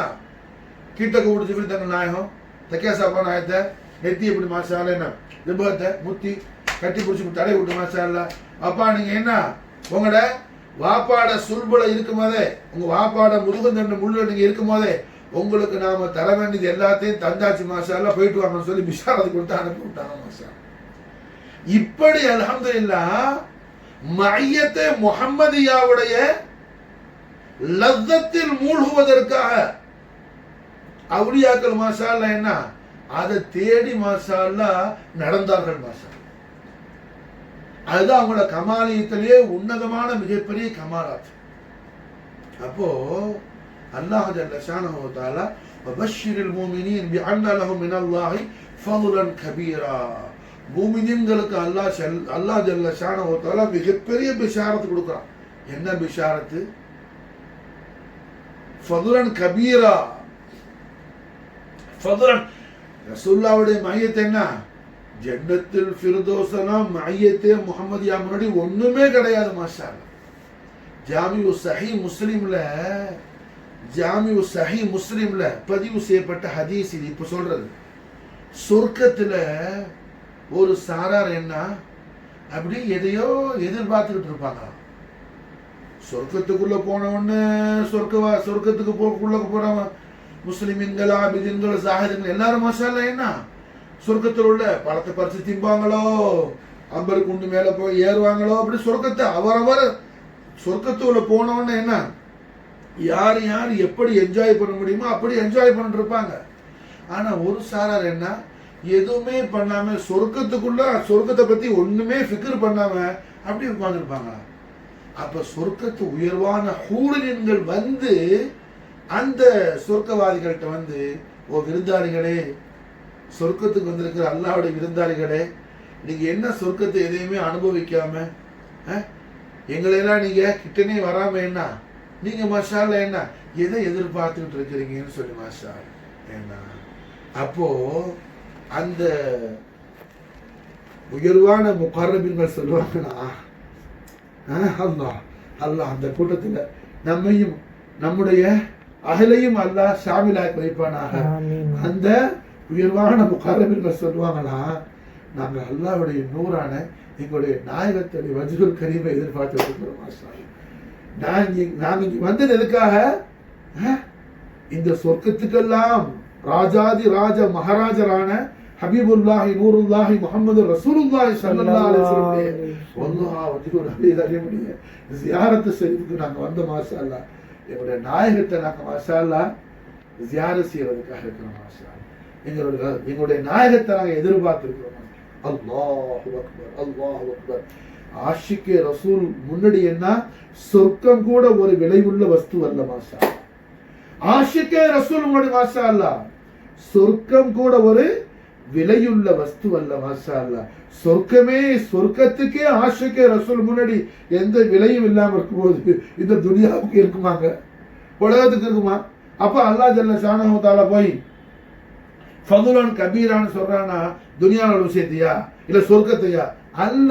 கிட்ட கூப்பிட்டு ஜிஃப்ரி தங்கள் நாயகம் தக்கியா சாஹிப் நாயகத்தை நெத்தி எப்படி மாஷா அல்லாஹ் என்ன லிபத்தை முத்தி கட்டி பிடிச்சி தடை விட்டு மாஷா அல்லாஹ். அப்பா நீங்க என்ன உங்களோட வாப்பாட சுல்புல இருக்கும் போதே, உங்க வாப்பாட முதுகந்தண்ட முள்ள நீங்க இருக்கும் போதே உங்களுக்கு நாம தர வேண்டியது எல்லாத்தையும் தந்தாச்சு மாஷா அல்லாஹ், போயிட்டு வாங்கன்னு சொல்லி பிஷாரத் கொடுத்து அனுப்பி விட்டாங்க மாஷா. இப்படி அல்ஹம்துலில்லாஹ் மய்யத்தே முஹம்மதியாவுடைய லzzத்தில் மூழ்குவதற்காக அவுலியாக்கள் மாஷா அல்லாஹ் என்ன அதை தேடி மாஷா அல்லாஹ் நடந்தார்கள் மாஷா. அதுதான் அவங்களோட கமாலியத்திலேயே உன்னதமான மிகப்பெரிய கமாலாத். அப்போ அல்லாஹ் ஜல்ல ஷானஹு வ தஆலா வபஷ்ஷிரில் முஃமினீன் பிஅன்ன லஹும் மினல்லாஹி ஃபضலன் கபீரா, முஃமினீன்களுக்கு அல்லாஹ் ஜல்ல ஷானஹு வ தஆலா மிகப்பெரிய பிஷாரத் கொடுக்குறான். என்ன பிஷாரத்து? ஃபضலன் கபீரா. ஃபضலன் ரசூலுல்லாஹ்வுடைய மையத் என்ன? ஜன்னத்துல் ஃபிர்தௌஸ்னா மையத்தே முஹம்மதியா முன்னாடி ஒண்ணுமே கிடையாது மாஷா அல்லாஹ். ஜாமிஉ ஸஹீஹ் முஸ்லிம்ல பதிவு செய்யப்பட்ட ஹதீஸ் இது. இப்ப சொல்றது சொர்க்கத்துல ஒரு சாரார் என்ன அப்படி எதையோ எதிர்பார்த்துக்கிட்டு இருப்பாங்க. சொர்க்கத்துக்குள்ள போனவொன்னு சொர்க்கத்துக்கு போறவன் முஸ்லிம்கள் ஆபிதீன்கள் ஜாஹிதுகள் எல்லாரும் மாஷா அல்லாஹ் என்ன சொர்க்கத்தில் உள்ள பழத்தை பறிச்சு திம்பாங்களோ, அம்பருக்கு உண்டு மேல போய் ஏறுவாங்களோ, அப்படி சொர்க்கத்தை அவரவர் சொர்க்கத்துக்குள்ள போனவொன்னு என்ன யார் யார் எப்படி என்ஜாய் பண்ண முடியுமோ அப்படி என்ஜாய் பண்ணிட்டு இருப்பாங்க. ஆனா ஒரு சாரார் என்ன எதுவுமே பண்ணாம சொர்க்கத்தை பத்தி ஒண்ணுமே ஃபிக்ர் பண்ணாம அப்படி உட்கார்ந்துருப்பாங்க. அப்ப சொர்க்கத்து உயர்வான ஹூரின்கள் வந்து அந்த சொர்க்கவாதிகள்கிட்ட வந்து, ஓ விருந்தாளிகளே, சொர்க்கத்துக்கு வந்திருக்கிற அல்லாஹ்வுடைய விருந்தாளிகளே, நீங்க என்ன சொர்க்கத்தை எதையுமே அனுபவிக்காம எங்களையெல்லாம் நீங்க கிட்டனே வராம என்ன நீங்க மாஷா அல்லாஹ் என்ன எதை எதிர்பார்த்துக்கிட்டு இருக்கிறீங்கன்னு சொல்லி மாஷா அல்லாஹ் என்ன. அப்போ அந்த உயர்வான முகர்ரபீன்கள் சொல்லுவாங்கன்னா, அல்லாஹ் அல்லாஹ் அந்த கூட்டத்தில் நம்மையும் நம்முடைய அகலையும் அல்லாஹ் ஷாமிலாக்கி வைப்பானாக. அந்த உயர்வான முகர்ரபீன்கள் சொல்லுவாங்கன்னா, நாங்க அல்லாஹ்வுடைய நூறான எங்களுடைய நாயகத்துடைய வஜ்ஹுல் கரீமை எதிர்பார்த்து இருக்கிறோம் மாஷா அல்லாஹ். நாங்க இங்க வந்தது எதுக்காக? இந்த சொர்க்கத்துக்கெல்லாம் ராஜாதி ராஜ மகாராஜரான ஹபீபுல்லாஹி நூருல்லாஹி முஹம்மது ரசூலுல்லாஹி ஸல்லல்லாஹு அலைஹி வஸல்லம் வல்லாஹ் வஜ்ஹுல் ஹபீபுடைய ஜியாரத் ஷரீஃப்க்கு நாங்க வந்த மாஷா அல்லாஹ். எங்களுடைய நாயகத்தை நாங்க மாஷா அல்லாஹ் ஜியாரத் செய்யறதுக்காக இருக்கிறோம் மாஷா அல்லாஹ். எங்களுடைய நாயகத்தை நாங்க எதிர்பார்த்திருக்கிறோம். அல்லாஹு அக்பர், அல்லாஹு அக்பர். ஆஷிக்கே ரசூல் முன்னாடி என்ன சொர்க்கம் கூட ஒரு விலையுள்ள வஸ்து அல்ல மாஷா அல்லாஹ். ஆஷிக்கே ரசூல் முன்னாடி மாஷா அல்லாஹ் சொர்க்கம் கூட ஒரு விலையுள்ள வஸ்து அல்ல மாஷா அல்லாஹ். சொர்க்கத்துக்கே ஆஷிக்கே ரசூல் முன்னாடி எந்த விலையும் இல்லாம இருக்கும்போது இந்த துனியாவுக்கு இருக்குமாங்க? உலகத்துக்கு இருக்குமா? அப்ப அல்லாஹ் ஜல்ல ஷானஹு வ தஆலா போய் ஃபதுலன் கபீரான்னு சொல்றானா துனியாவோட விஷயத்தையா இல்ல சொர்க்கத்தையா? அல்ல.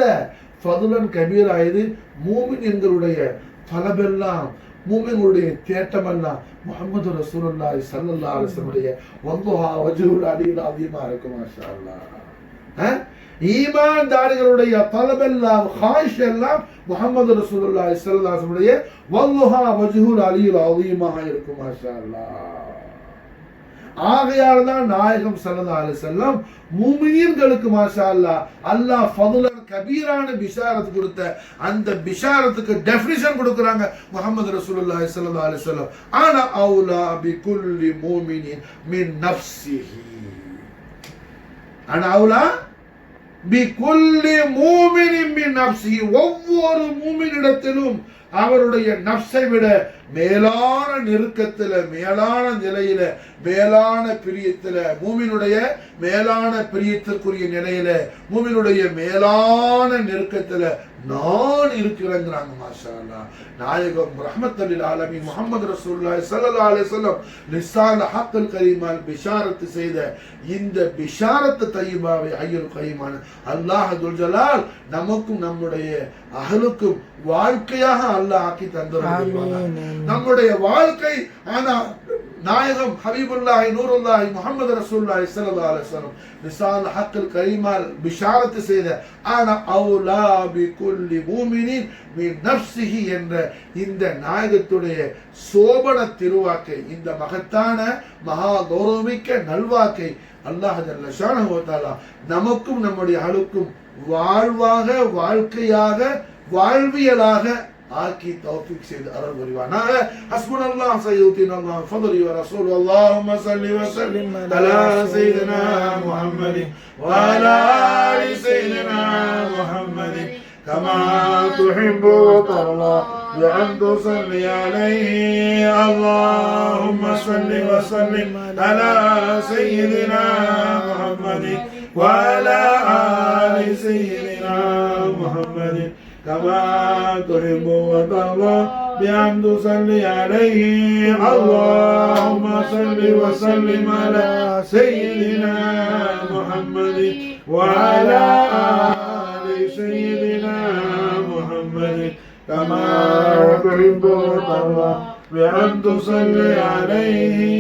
ஃபதுலன் கபீரா இது மூமின்களுடைய பலபெல்லாம், மூமின்களுடைய தேட்டமெல்லாம் முஹம்மது ரசூலுல்லாஹி ஸல்லல்லாஹு அலைஹி வஸல்லம் வல்லுஹா வஜ்ஹுல் அலியில் அஸீமா இருக்கும் மாஷா அல்லாஹ். ஈமான்தாரிகளுடைய தலபெல்லாம் ஹாயிஷ் எல்லாம் முஹம்மது ரசூலுல்லாஹி ஸல்லல்லாஹு அலைஹி வஸல்லம் வல்லுஹா வஜ்ஹுல் அலியில் அஸீமா இருக்கும் மாஷா அல்லாஹ். ஆகையால் தான் நாயகம் ஸல்லல்லாஹு அலைஹி வஸல்லம் மூமினீன்களுக்கு மாஷா அல்லாஹ் அல்லாஹ் ஃபதுலன் கபீரான பிஷாரத் கொடுத்த அந்த பிஷாரத்துக்கு டெஃபினிஷன் கொடுக்கறாங்க முஹம்மது ரசூலுல்லாஹி ஸல்லல்லாஹு அலைஹி வஸல்லம் அனா அவுலா பிகுல்லி மூமினின் மின் நஃப்ஸிஹி அனா அவுலா பிகுல்லி மூமினின் மின் நஃப்ஸிஹி ஒவ்வொரு மூமினிடத்திலும் அவருடைய நஃப்ஸை விட மேலான நெருக்கத்துல மேலான நிலையில மேலான பிரியத்துல மூமினுடைய மேலான பிரியத்திற்குரிய நிலையில மூமினுடைய மேலான நெருக்கத்துல நான் இருக்கிறேங்கிறாங்க மாஷா அல்லாஹ். நாயகம் ரஹ்மத்துல் லில் ஆலமீன் முஹம்மது ரசூலுல்லாஹி ஸல்லல்லாஹு அலைஹி வஸல்லம் லிசான் ஹக்குல் கரீமால் பிஷாரத் செய்த இந்த பிஷாரத் தய்யிபாவை ஹய்யுல் கரீமான அல்லாஹ் துல் ஜலால் நமக்கும் நம்முடைய அஹலுக்கும் வாழ்க்கையாக அல்லாஹ் ஆக்கி தந்திருக்கிறார். நம்முடைய வாழ்க்கை ஆனா நாயகம் ஹபீபுல்லாஹி நூருல்லாஹி முஹம்மது ரசூலுல்லாஹி ஸல்லல்லாஹு அலைஹி வஸல்லம் லிசான் ஹக்குல் கரீமால் பிஷாரத் செய்த அனா அவுலா பிகுல்லி மூமினின் மின் நஃப்ஸிஹி என்ற இந்த நாயகத்துடைய சோபன திருவாக்கை இந்த மகத்தான மகா கௌரவமிக்க நல்வாக்கை அல்லாஹ் ஜல்ல ஷானஹு வ தஆலா நமக்கும் நம்முடைய அஹலுக்கும் வாழ்வாக வாழ்க்கையாக வாழ்வியலாக ஆக்கி தௌஃபீக் செய்து அருள் புரிவானாக. ஹஸ்புனல்லாஹ் சய்யுதீனல்லாஹ் ஃபضلி வ ரசூல் அல்லாஹும்ம ஸல்லி வ ஸல்லிம் அலா சய்யிதினா முஹம்மதின் வ அலா ஆலி சய்யிதினா முஹம்மதின் கமா துஹிப்பு வ தர்லா بأن تصلي عليه اللهم صل وسلم على سيدنا محمد وعلى آل سيدنا محمد كما تحب وترضى بأن تصلي عليه اللهم صل وسلم على سيدنا محمد وعلى آل سيدنا محمد كما تحب وترضى بأن تصلي عليه